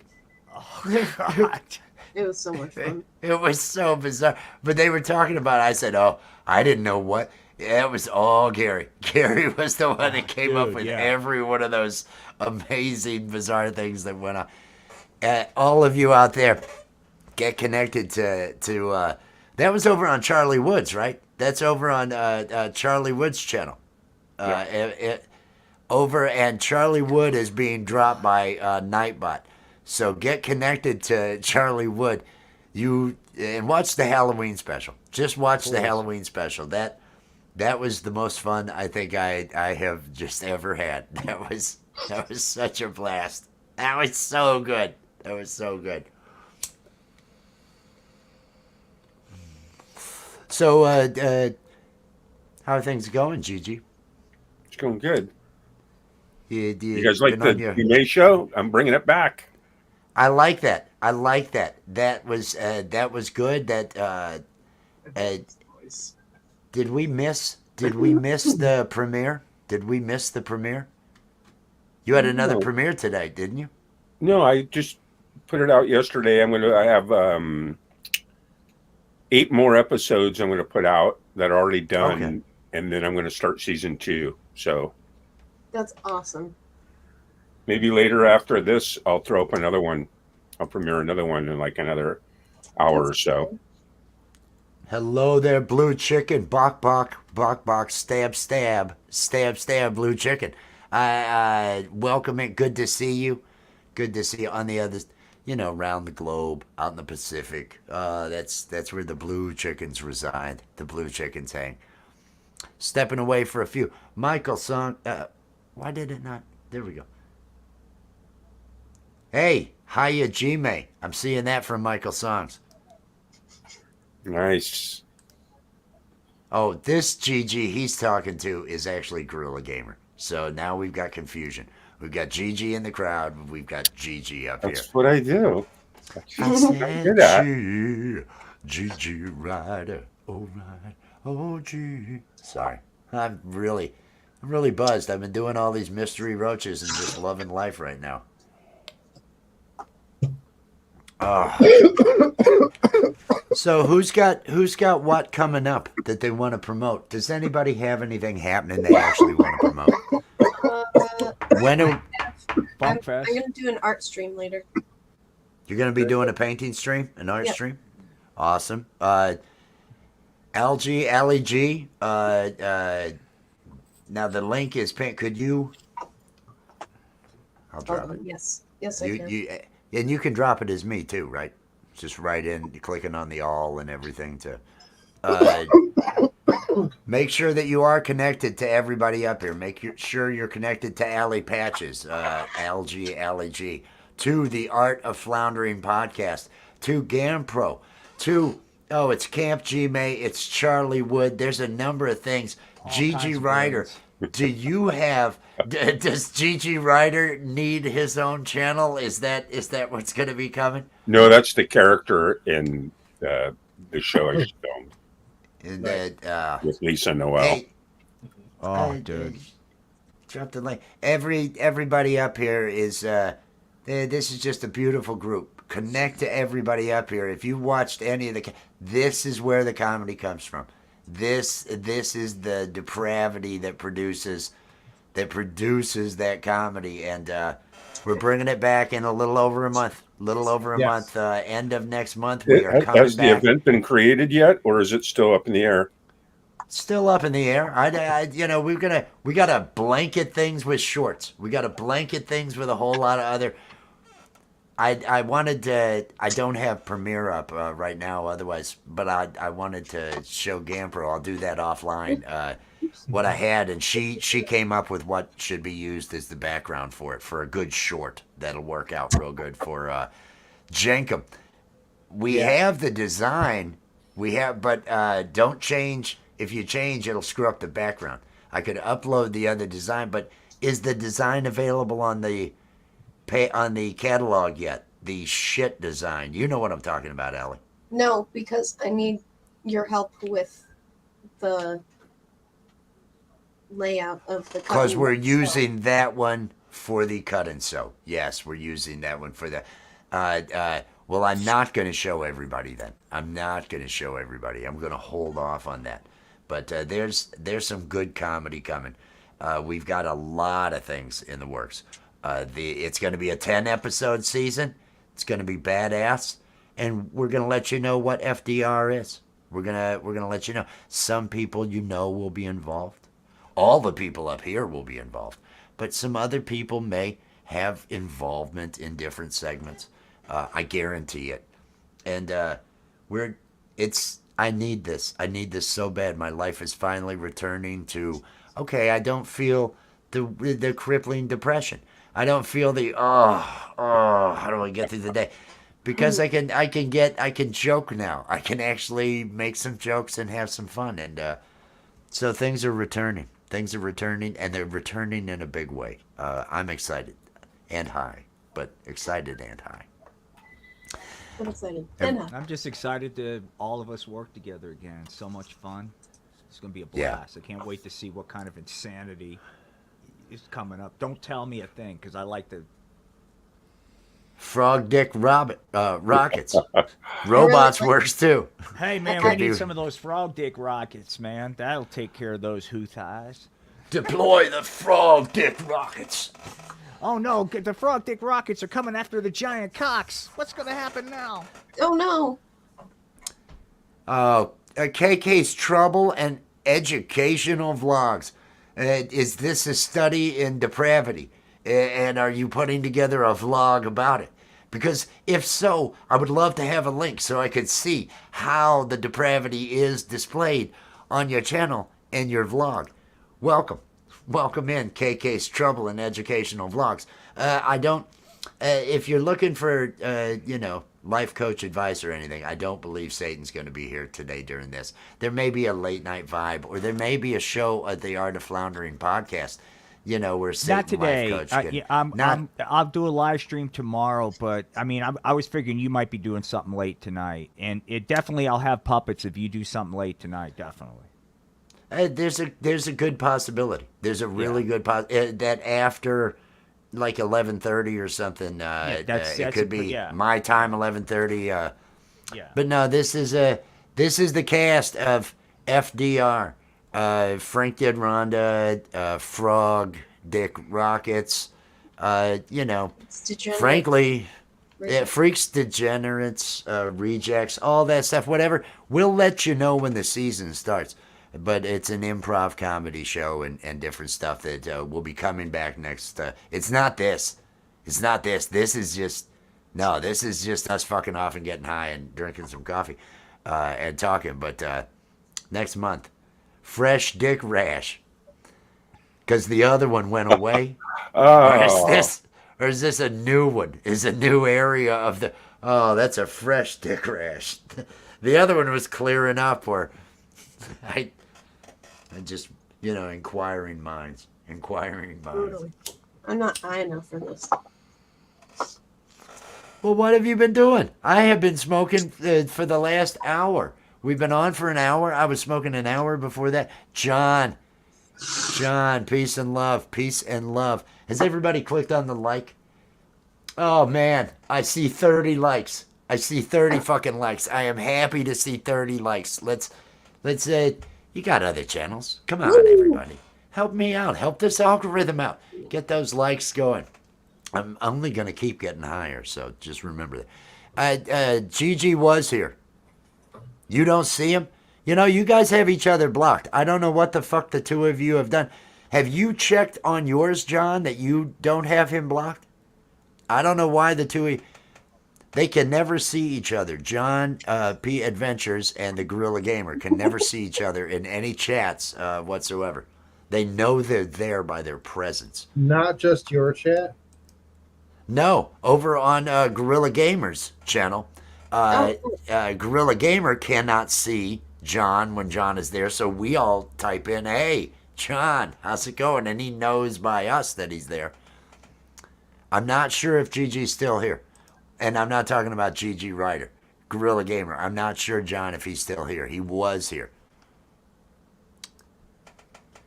S4: Oh God.
S2: It was so much fun.
S1: It was so bizarre. But they were talking about it. I said, oh, I didn't know what. Yeah, it was all Gary. Gary was the one that came up
S4: dude,
S1: with
S4: yeah.
S1: every one of those amazing, bizarre things that went on. All of you out there, get connected to that was over on Charlie Woods, right? That's over on Charlie Woods' channel. Over, and Charlie Wood is being dropped by Nightbot. So get connected to Charlie Wood. And watch the Halloween special. Just watch the Halloween special. That was the most fun I think I have just ever had. That was such a blast. That was so good. That was so good. So how are things going, Gigi?
S6: It's going good.
S1: You
S6: You guys like
S1: been
S6: the
S1: on your-
S6: May show? I'm bringing it back.
S1: I like that. That was good. Did we miss the premiere? Did we miss the premiere? You had another
S6: No.
S1: premiere today, didn't you?
S6: No, I just put it out yesterday. I have 8 more episodes I'm gonna put out that are already done,
S1: Okay.
S6: and then I'm gonna start season 2. So
S2: That's awesome.
S6: maybe later after this, I'll throw up another one. I'll premiere another one in like another hour or so.
S1: Hello there, blue chicken. Bok bok, bok bok, stab stab, stab stab, blue chicken. I welcome it. Good to see you. Good to see you on the other, around the globe, out in the Pacific. That's where the blue chickens reside. The blue chickens hang. Stepping away for a few. Michael Song. Why did it not? There we go. Hey, hiya, G-May. I'm seeing that from Michael Songs.
S6: Nice.
S1: Oh, this GG he's talking to is actually Gorilla Gamer. So now we've got confusion. We've got GG in the crowd. We've got GG up here.
S6: That's what I do.
S1: I said
S6: Good at.
S1: GG Rider. Oh, right. Oh, G. Sorry. I'm really buzzed. I've been doing all these mystery roaches and just loving life right now. So who's got what coming up that they want to promote? Does anybody have anything happening they actually want to promote? When are,
S2: I'm
S4: Funk Fest.
S2: gonna do an art stream later.
S1: you're going to be doing a painting stream, an art
S2: Yep.
S1: stream? Awesome. LG, LEG. Now the link is pinned. Could you? I'll drop it.
S2: Yes, I
S1: You,
S2: can.
S1: and you can drop it as me too, right? Just right in, clicking on the all and everything to. Make sure that you are connected to everybody up here. Sure you're connected to Alley Patches, LG, LEG, to the Art of Floundering podcast, to GamPro, to it's Camp G May, it's Charlie Wood. There's a number of things.
S4: kinds
S1: Gigi
S4: of
S1: Ryder. Do you have? Does Gigi Ryder need his own channel? Is that what's going to be coming?
S6: No, that's the character in the show I just filmed
S1: And
S6: with Lisa Noel.
S1: hey,
S4: Oh, dude.
S1: drop the link. Everybody up here is. This is just a beautiful group. Connect to everybody up here. If you watched any of this is where the comedy comes from. This is the depravity that produces that comedy, and we're bringing it back in a little over a month.
S4: Yes.
S1: End of next month, we are
S6: Has
S1: coming
S6: the
S1: back.
S6: event been created yet, or is it still up in the air?
S1: Still up in the air. We gotta blanket things with shorts. We gotta blanket things with a whole lot of other. I wanted to. I don't have Premiere up right now, otherwise, but I wanted to show GamPro. I'll do that offline. What I had, and she came up with what should be used as the background for it for a good short that'll work out real good for Jenkum. We have the design. We have, but don't change. If you change, it'll screw up the background. I could upload the other design, but is the design available on the catalog yet? The shit design. You know what I'm talking about, Ellie.
S2: No, because I need your help with the layout of the.
S1: Because we're
S2: cutting,
S1: using that one for the cut and sew. Yes, we're using that one for the. Well, I'm not going to show everybody then. I'm not going to show everybody. I'm going to hold off on that. But there's some good comedy coming. We've got a lot of things in the works. It's going to be a 10-episode season. It's going to be badass, and we're going to let you know what FDR is. We're gonna let you know. Some people will be involved. All the people up here will be involved, but some other people may have involvement in different segments. I guarantee it. And I need this. I need this so bad. My life is finally returning to, okay, I don't feel the crippling depression. I don't feel how do I get through the day? Because I can joke now. I can actually make some jokes and have some fun. And so things are returning. Things are returning, and they're returning in a big way. I'm excited and high, but excited and high.
S2: I'm excited.
S4: I'm just excited to all of us work together again. It's so much fun. It's going to be a blast. I can't wait to see what kind of insanity is coming up. Don't tell me a thing, because I like to...
S1: Frog dick rockets. Robots works too.
S4: Hey, man, we need some of those frog dick rockets, man. That'll take care of those hoo-thighs.
S1: Deploy the frog dick rockets.
S4: Oh, no, the frog dick rockets are coming after the giant cocks. What's going to happen now?
S2: Oh, no.
S1: KK's Trouble and Educational Vlogs. Is this a study in depravity? And are you putting together a vlog about it? Because if so, I would love to have a link so I could see how the depravity is displayed on your channel and your vlog. Welcome in KK's Trouble and Educational Vlogs. If you're looking for, life coach advice or anything, I don't believe Satan's going to be here today during this. There may be a late night vibe, or there may be a show at the Art of Floundering podcast, where Satan
S4: not today.
S1: Life Coach
S4: I'll do a live stream tomorrow, but I mean, I was figuring you might be doing something late tonight, and I'll have puppets if you do something late tonight, definitely.
S1: There's a good possibility. There's a really good that after like 11:30 or something. It could be my time 11:30. But no, this is the cast of FDR, Frank Dead Rhonda, Frog Dick Rockets. Frankly, freaks, degenerates, rejects, all that stuff. Whatever. We'll let you know when the season starts. But it's an improv comedy show and different stuff that will be coming back next. It's not this. This is just us fucking off and getting high and drinking some coffee and talking. But next month, Fresh Dick Rash. Because the other one went away. Or is this a new one? Is a new area of the... Oh, that's a fresh dick rash. The other one was clearing up, or... I just, inquiring minds.
S2: Totally. I'm not high enough for this.
S1: Well, what have you been doing? I have been smoking for the last hour. We've been on for an hour. I was smoking an hour before that. John, peace and love. Peace and love. Has everybody clicked on the like? Oh, man. I see 30 likes. I see 30 fucking likes. I am happy to see 30 likes. Let's you got other channels. Come on, everybody. Help me out. Help this algorithm out. Get those likes going. I'm only going to keep getting higher, so just remember that. Gigi was here. You don't see him? You guys have each other blocked. I don't know what the fuck the two of you have done. Have you checked on yours, John, that you don't have him blocked? I don't know why the two of you... They can never see each other. John P. Adventures and the Gorilla Gamer can never see each other in any chats whatsoever. They know they're there by their presence.
S5: Not just your chat?
S1: No, over on Gorilla Gamer's channel, Gorilla Gamer cannot see John when John is there, so we all type in, "Hey, John, how's it going?" And he knows by us that he's there. I'm not sure if Gigi's still here, and I'm not talking about Gigi Ryder, Gorilla Gamer. I'm not sure, John, if he's still here. He was here.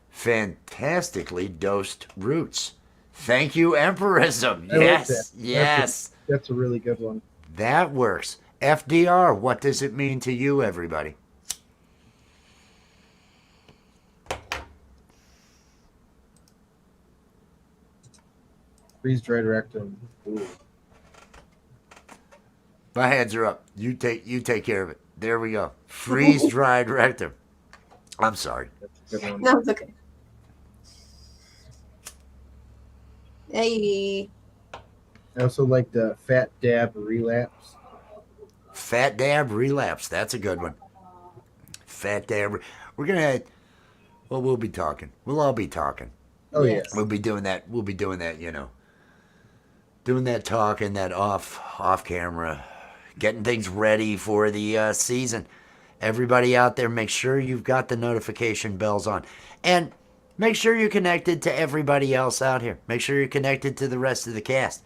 S1: Fantastically dosed roots. Thank you, Emperism.
S5: I like
S1: Yes,
S5: that.
S1: yes.
S5: That's a really good one.
S1: That works. FDR, what does it mean to you, everybody?
S5: Freeze dried rectum. Ooh.
S1: My hands are up. You take care of it. There we go. Freeze dried rectum. I'm sorry.
S5: That's a good one.
S2: No, it's okay. Hey.
S5: I also like the fat dab relapse.
S1: Fat dab relapse. That's a good one. Fat dab. We're gonna. Well, we'll be talking. We'll all be talking.
S5: Oh
S2: Yes.
S5: yeah.
S1: We'll be doing that. We'll be doing that. You know, doing that talking, that off camera, getting things ready for the season. Everybody out there, make sure you've got the notification bells on, and make sure you're connected to everybody else out here. Make sure you're connected to the rest of the cast.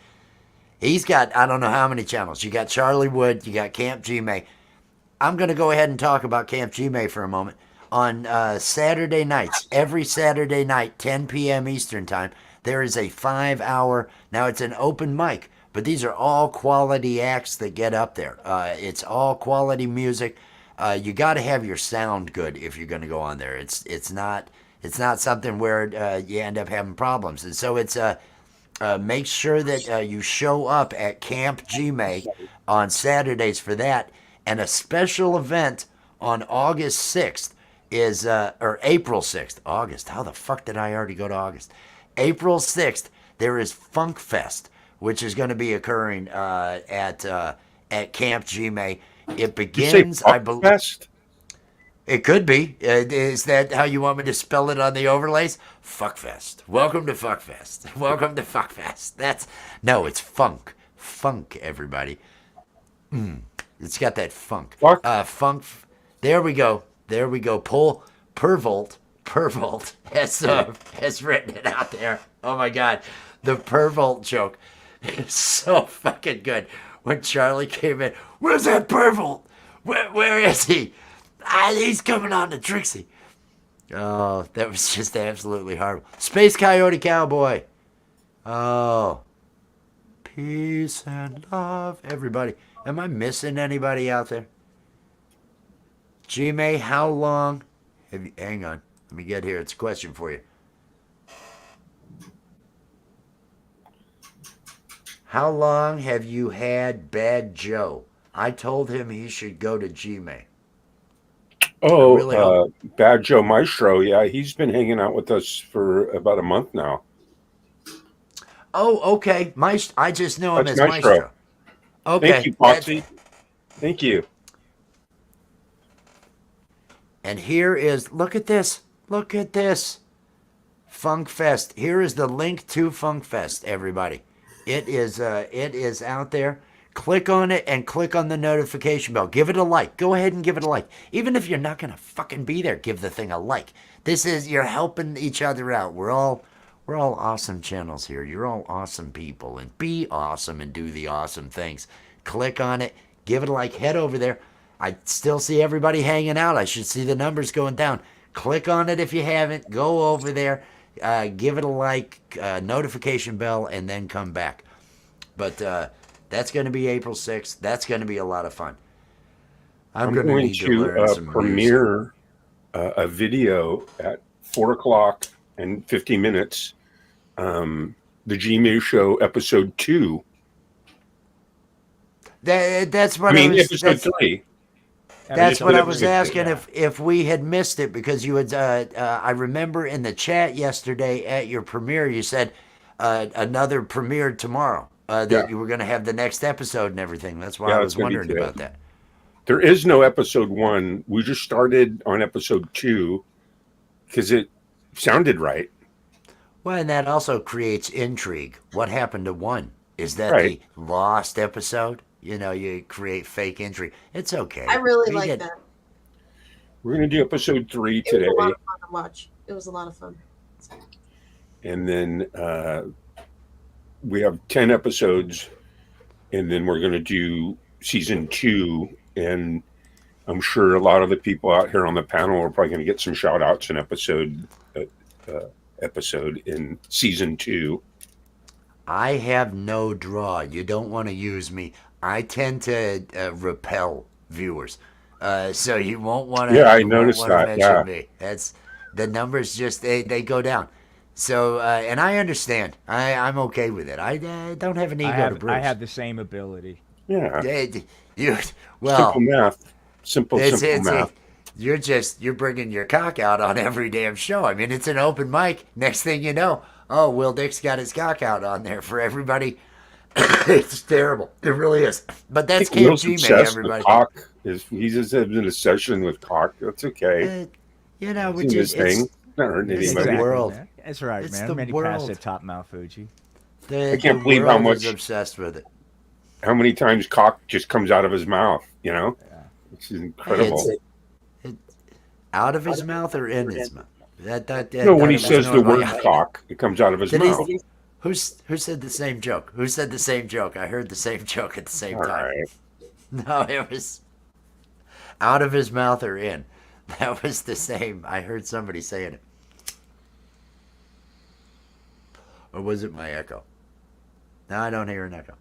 S1: He's got, I don't know how many channels. You got Charlie Wood, you got Camp G-May. I'm going to go ahead and talk about Camp G-May for a moment. On Saturday nights, every Saturday night, 10 p.m. Eastern Time, there is a 5-hour, now it's an open mic, but these are all quality acts that get up there. It's all quality music. You got to have your sound good if you're going to go on there. It's not something where you end up having problems. And so it's make sure that you show up at Camp G-May on Saturdays for that. And a special event on August 6th is, or April 6th. August. How the fuck did I already go to August? April 6th, there is Funk Fest, which is going to be occurring at Camp G-May. It
S6: You say
S1: begins, I believe.
S6: Fest?
S1: It could be. Is that how you want me to spell it on the overlays? Fuckfest. Welcome to Fuckfest. Welcome to Fuckfest. No, it's funk. Funk, everybody. It's got that funk.
S6: Fuck.
S1: Funk. There we go. There we go. Pull Pervolt has written it out there. Oh my God, the Pervolt joke is so fucking good. When Charlie came in, where's that Pervolt? Where is he? He's coming on to Trixie. Oh, that was just absolutely horrible. Space Coyote Cowboy. Oh, peace and love, everybody. Am I missing anybody out there? G-May, how long have you... Hang on. Let me get here. It's a question for you. How long have you had Bad Joe? I told him he should go to G-May.
S6: Oh,
S1: really hope-
S6: Bad Joe Maestro. Yeah, he's been hanging out with us for about a month now.
S1: Oh, okay. I just know him
S6: That's
S1: as
S6: Maestro.
S1: Maestro. Okay.
S6: Thank you, Foxy. Thank you.
S1: And here is, look at this. Look at this. Funk Fest. Here is the link to Funk Fest, everybody. It is out there. Click on it and click on the notification bell. Give it a like. Go ahead and give it a like. Even if you're not going to fucking be there, give the thing a like. You're helping each other out. We're all awesome channels here. You're all awesome people, and be awesome and do the awesome things. Click on it. Give it a like. Head over there. I still see everybody hanging out. I should see the numbers going down. Click on it if you haven't. Go over there. Give it a like, notification bell, and then come back. But that's going to be April 6th. That's going to be a lot of fun. I'm going
S6: going
S1: need to learn
S6: to
S1: some
S6: premiere a video at 4 o'clock and 50 minutes. The G-May Show episode 2.
S1: That's what
S6: I mean,
S1: was,
S6: episode 3.
S1: That's
S6: just
S1: what I
S6: did
S1: was
S6: episode
S1: asking if we had missed it, because you had. I remember in the chat yesterday at your premiere, you said another premiere tomorrow. That
S6: Yeah.
S1: you were going to have the next episode and everything. That's why
S6: Yeah,
S1: I
S6: it's
S1: was
S6: gonna be
S1: wondering
S6: good.
S1: about that.
S6: There is no episode 1. We just started on episode 2 because it sounded right.
S1: Well, and that also creates intrigue. What happened to 1? Is that
S6: Right.
S1: the lost episode? you create fake injury. It's okay.
S2: I really
S1: You
S2: like
S1: get-
S2: that.
S6: We're going to do episode 3
S2: It was
S6: today.
S2: a lot of fun to watch. It was a lot of fun.
S6: And then we have 10 episodes, and then we're going to do season 2. And I'm sure a lot of the people out here on the panel are probably going to get some shout outs in episode in season 2.
S1: I have no draw. You don't want to use me. I tend to repel viewers. So you won't want to.
S6: Yeah, I noticed that,
S1: Mention
S6: yeah.
S1: me. That's the numbers. Just they go down. So and I understand. I'm okay with it. I don't have an ego to bruise.
S4: I have the same ability.
S6: Yeah.
S1: Well,
S6: Simple math. Simple math.
S1: You're bringing your cock out on every damn show. I mean, it's an open mic. Next thing you know, Will Dick's got his cock out on there for everybody. It's terrible. It really is. But that's
S6: Will's
S1: KFG,
S6: obsessed
S1: man,
S6: with
S1: everybody.
S6: cock. He's just having a session with cock. That's okay.
S1: We're
S6: It's his
S1: just
S6: thing. Not hurting
S1: it's
S6: anybody.
S1: the world.
S4: Man. That's right,
S1: It's
S4: man.
S1: the
S4: Many
S1: world.
S4: past at Top Mount Fuji.
S1: The,
S6: I can't
S1: the
S6: believe how
S1: world is
S6: much-
S1: obsessed with it.
S6: How many times cock just comes out of his mouth? It's incredible.
S1: Out of his mouth or in his mouth?
S6: No, when he
S1: that's
S6: says the
S1: normally-
S6: word cock, it comes out of his
S1: Did
S6: mouth.
S1: Who said the same joke? Who said the same joke? I heard the same joke at the same
S6: All
S1: time.
S6: right.
S1: No, it was out of his mouth or in. That was the same. I heard somebody saying it. Or was it my echo? No, I don't hear an echo.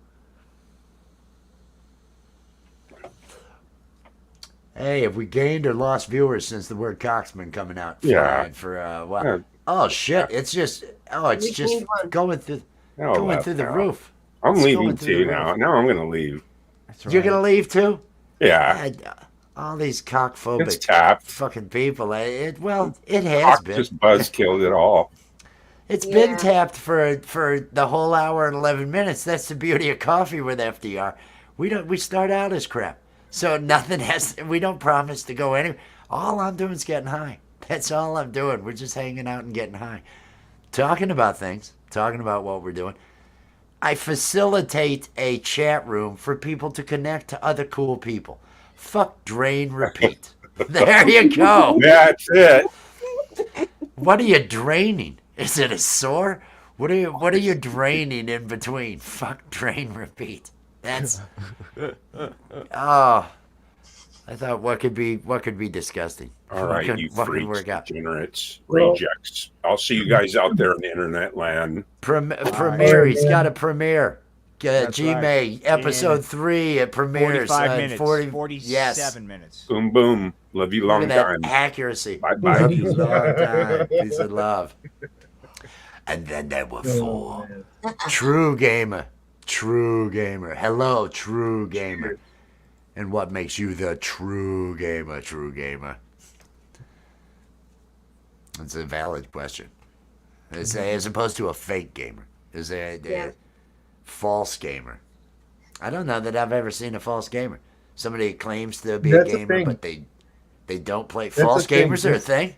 S1: Hey, have we gained or lost viewers since the word cock's been coming out?
S6: Yeah.
S1: Fine for a while.
S6: Yeah.
S1: Oh shit! It's just it's
S2: We
S1: just
S2: gained one.
S1: going through
S6: Now
S1: going
S6: left
S1: through the
S6: now.
S1: roof.
S6: I'm
S1: It's
S6: leaving
S1: going through
S6: too
S1: the
S6: now.
S1: roof.
S6: Now I'm going to leave.
S4: That's
S1: You're gonna leave too?
S6: Yeah.
S1: All these cockphobic
S6: It's tapped.
S1: fucking people. It has
S6: Cock
S1: been.
S6: just buzzkilled it all.
S1: It's been
S2: Yeah.
S1: tapped for the whole hour and 11 minutes. That's the beauty of coffee with FDR. We start out as crap. So nothing we don't promise to go anywhere. All I'm doing is getting high. That's all I'm doing. We're just hanging out and getting high. Talking about things, talking about what we're doing. I facilitate a chat room for people to connect to other cool people. Fuck, drain, repeat. There you go.
S6: That's it.
S1: What are you draining? Is it a sore? What are you draining in between? Fuck, drain, repeat. That's I thought what could be disgusting.
S6: All right,
S1: What
S6: you
S1: could
S6: freaks,
S1: work out?
S6: degenerates,
S3: Well-
S6: rejects. I'll see you guys out there in the internet land.
S1: Premiere. He's got a premiere.
S4: That's
S1: G-May,
S4: right.
S1: episode
S4: In
S1: 3. It premieres
S4: 45 minutes.
S1: 47
S4: Yes.
S1: minutes.
S4: minutes.
S6: Boom, boom. Love you
S1: Look
S6: long
S1: at that
S6: time.
S1: accuracy.
S6: Bye bye.
S1: Love you long time. Peace and love. And then there were
S3: Oh,
S1: 4.
S3: man.
S1: True gamer. True gamer. Hello, true gamer. And what makes you the true gamer, true gamer? It's a valid question. As opposed to a fake gamer. Is a
S2: Yeah.
S1: false gamer. I don't know that I've ever seen a false gamer. Somebody claims to be
S3: That's
S1: a
S3: a
S1: gamer,
S3: thing.
S1: but they don't play.
S3: That's a
S1: False
S3: thing.
S1: gamers are a thing?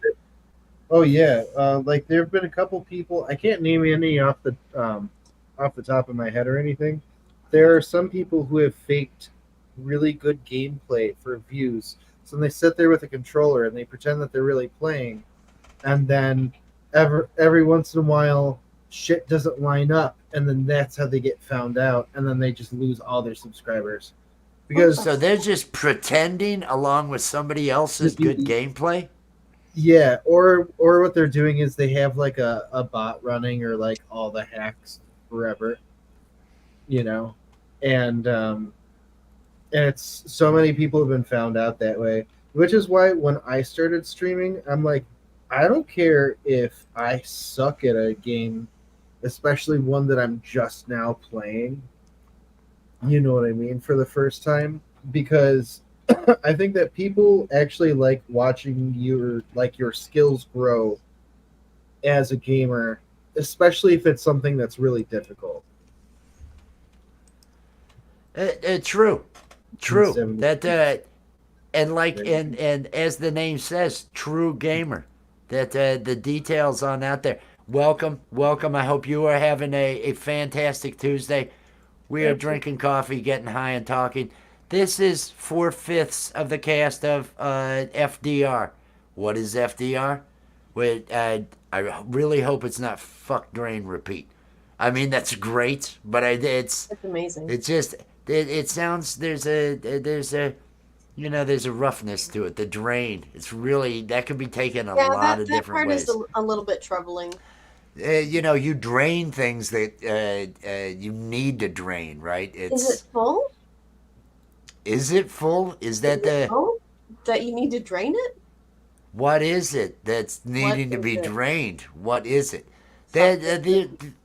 S3: Oh yeah, like there have been a couple people. I can't name any off the top of my head or anything. There are some people who have faked really good gameplay for views. So they sit there with a controller and they pretend that they're really playing, and then every once in a while shit doesn't line up, and then that's how they get found out, and then they just lose all their subscribers because
S1: So they're just pretending along with somebody else's good gameplay?
S3: yeah, or what they're doing is they have like a bot running or like all the hacks forever, and it's so many people have been found out that way, which is why when I started streaming, I'm like, I don't care if I suck at a game, especially one that I'm just now playing. You know what I mean? For the first time, because I think that people actually like watching your skills grow as a gamer, especially if it's something that's really difficult.
S1: True. True.
S3: 70.
S1: That and as the name says, true gamer. That the details on out there. Welcome. I hope you are having a fantastic Tuesday. We are drinking coffee, getting high, and talking. This is 4/5 of the cast of FDR. What is FDR? Wait, I really hope it's not fuck, drain, repeat. I mean, that's great, but
S2: It's amazing.
S1: it just it sounds there's a there's a roughness to it. The drain. It's really that could be taken a
S2: Yeah,
S1: lot of
S2: that
S1: different
S2: part
S1: ways.
S2: is a little bit troubling.
S1: You drain things that you need to drain, right?
S2: Is it full?
S1: Is it full? Is that the
S2: full? That you need to drain it?
S1: what is it that's needing to
S2: is
S1: be
S2: it?
S1: drained? What is it?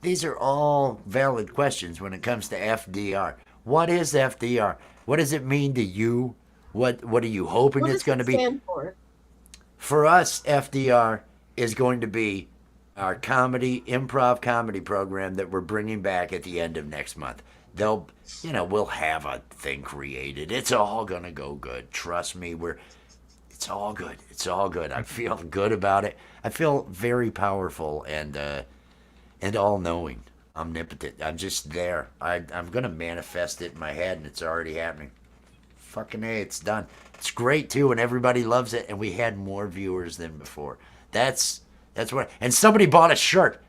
S1: These are all valid questions when it comes to FDR. What is FDR? What does it mean to you? What are you hoping
S2: What
S1: it's
S2: does
S1: going to
S2: it
S1: be?
S2: stand for?
S1: For us, FDR is going to be our improv comedy program that we're bringing back at the end of next month. We'll have a thing created. It's all gonna go good. Trust me. It's all good. It's all good. I feel good about it. I feel very powerful and all-knowing, omnipotent. I'm just there. I'm gonna manifest it in my head, and it's already happening. Fucking A, it's done. It's great too, and everybody loves it, and we had more viewers than before. That's what. And somebody bought a shirt.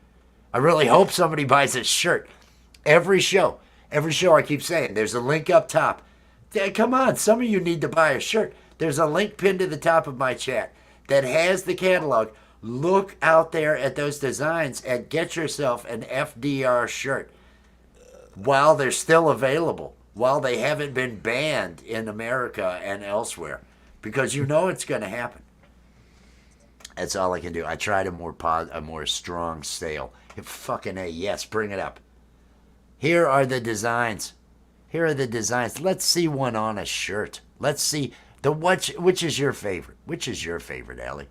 S1: I really hope somebody buys a shirt. Every show, I keep saying, there's a link up top. Come on, some of you need to buy a shirt. There's a link pinned to the top of my chat that has the catalog. Look out there at those designs and get yourself an FDR shirt while they're still available, while they haven't been banned in America and elsewhere, because it's going to happen. That's all I can do. I tried a more strong sale. Fucking A, yes, bring it up. Here are the designs. Let's see one on a shirt. Let's see which is your favorite. Which is your favorite, Ellie?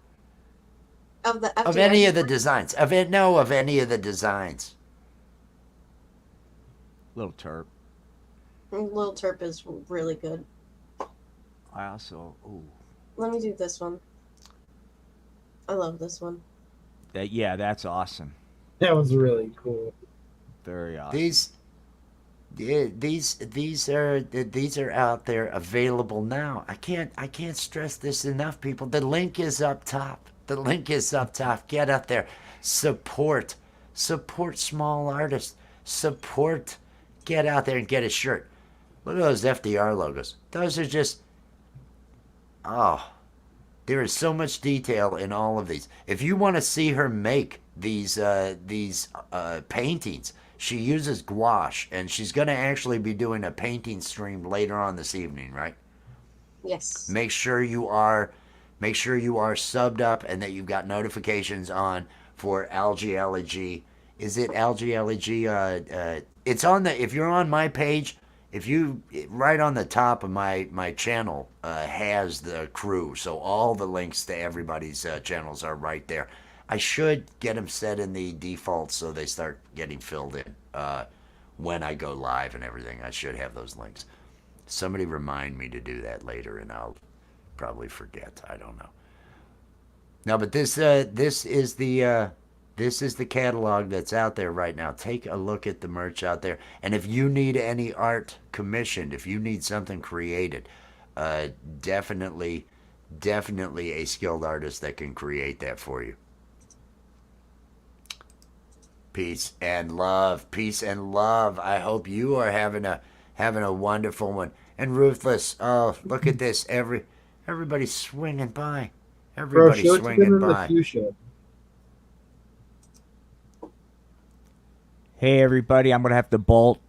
S2: Of the
S1: Of
S2: FDR
S1: any of the designs. Of any of the designs.
S4: Little Turp.
S2: Little Turp is really good.
S4: I also
S2: Let me do this one. I love this one.
S4: that's awesome.
S3: That was really cool.
S4: Very awesome.
S1: These are out there available now. I can't stress this enough, people. The link is up top. Get up there. Support small artists. Get out there and get a shirt. Look at those FDR logos. Those are just there is so much detail in all of these. If you want to see her make these paintings, she uses gouache, and she's going to actually be doing a painting stream later on this evening, right?
S2: Yes.
S1: Make sure you are subbed up and that you've got notifications on for Algae Elegy. Is it Algae Elegy? It's on if you're on my page, right on the top of my channel has the crew, so all the links to everybody's channels are right there. I should get them set in the default so they start getting filled in when I go live and everything. I should have those links. Somebody remind me to do that later, and I'll probably forget. I don't know. No, but this is the catalog that's out there right now. Take a look at the merch out there. And if you need any art commissioned, if you need something created, definitely a skilled artist that can create that for you. Peace and love. I hope you are having a wonderful one. And Ruthless, oh, look at this. Everybody's swinging by.
S3: Bro, show it to them in the fuchsia.
S4: Hey everybody, I'm gonna have to bolt,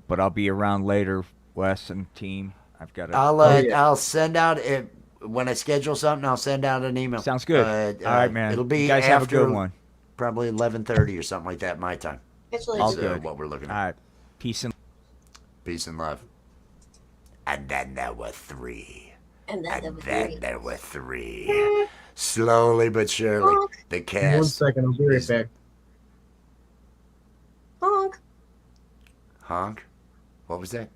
S4: but I'll be around later. Wes and team, I've got to.
S1: I'll send out when I schedule something. I'll send out an email.
S4: Sounds good. All right, man.
S1: It'll be
S4: you guys
S1: after
S4: have a good one.
S1: Probably 11:30 or something like that, my time.
S2: Actually,
S4: All
S1: That's
S4: good.
S1: what we're looking
S4: All
S1: at.
S4: right, peace and
S1: love. And then there were three.
S2: And
S1: And then there were three. Slowly but surely, the
S3: One
S1: cast.
S3: second, I'll be right back.
S2: honk.
S1: Honk? What was that?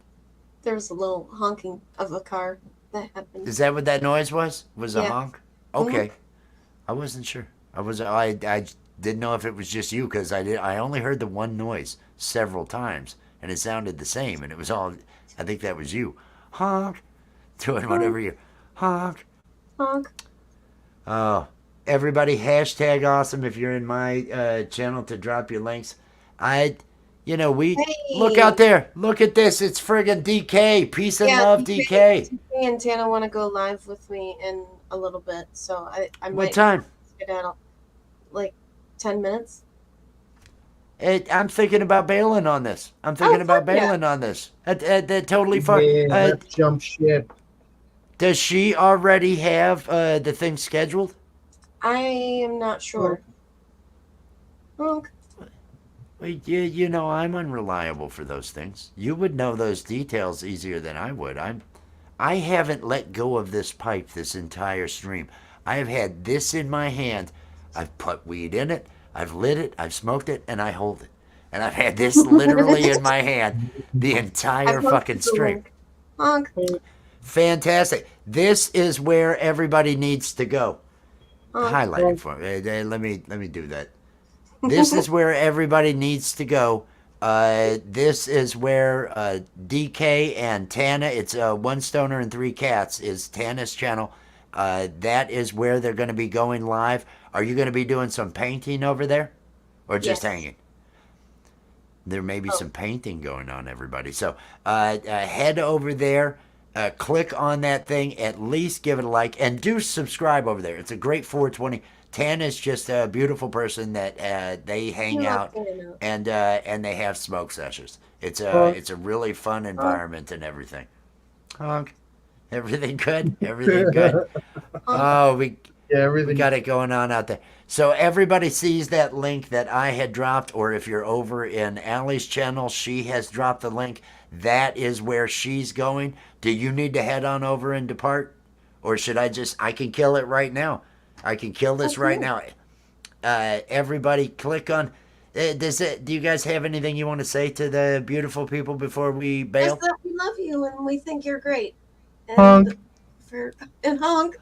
S2: There was a little honking of a car that happened.
S1: Is that what that noise was? Was a
S2: Yeah.
S1: honk? Okay. I wasn't sure. I didn't know if it was just you because I only heard the one noise several times, and it sounded the same, and it was all. I think that was you, honk, doing whatever you, honk.
S2: Honk.
S1: Oh, everybody, hashtag awesome if you're in my channel to drop your links. We look
S2: Hey.
S1: out there. Look at this. It's friggin' DK. Peace and love, DK.
S2: Me and Tana want to go live with me in a little bit, so I might
S1: What time?
S2: skedaddle. Like 10 minutes.
S1: I'm thinking about bailing on this. I'm thinking about
S2: fuck yeah.
S1: bailing on this. That totally fine.
S3: Yeah, let's jump ship.
S1: Does she already have the thing scheduled?
S2: I am not sure. Honk.
S1: Well, I'm unreliable for those things. You would know those details easier than I would. I haven't let go of this pipe this entire stream. I have had this in my hand. I've put weed in it. I've lit it. I've smoked it, and I hold it. And I've had this literally in my hand the entire fucking stream.
S2: Honk.
S1: Fantastic. This is where everybody needs to go.
S2: Honk.
S1: Highlight it for me. Let me do that. This is where everybody needs to go. This is where DK and Tana, it's One Stoner and Three Cats is Tana's channel. That is where they're going to be going live. Are you going to be doing some painting over there? Or just
S2: Yes.
S1: hanging? There may be some painting going on, everybody. So head over there. Click on that thing. At least give it a like. And do subscribe over there. It's a great 420. Tana's just a beautiful person that they hang out and they have smoke sessions. It's a really fun environment and everything. Honk. Everything good? Everything good? Oh, we
S3: Everything.
S1: got it going on out there. So everybody sees that link that I had dropped, or if you're over in Allie's channel, she has dropped the link. That is where she's going. Do you need to head on over and depart? Or should I can kill it right now. I can kill this right now. Everybody click on, do you guys have anything you want to say to the beautiful people before we bail?
S2: Just that we love you and we think you're great. And
S3: Honk.
S2: And honk.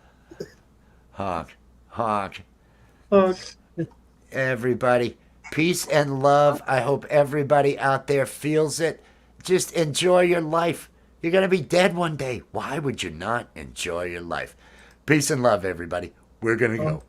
S1: Honk. Honk.
S3: Honk.
S1: Everybody, peace and love. I hope everybody out there feels it. Just enjoy your life. You're going to be dead one day. Why would you not enjoy your life? Peace and love, everybody. We're going to go.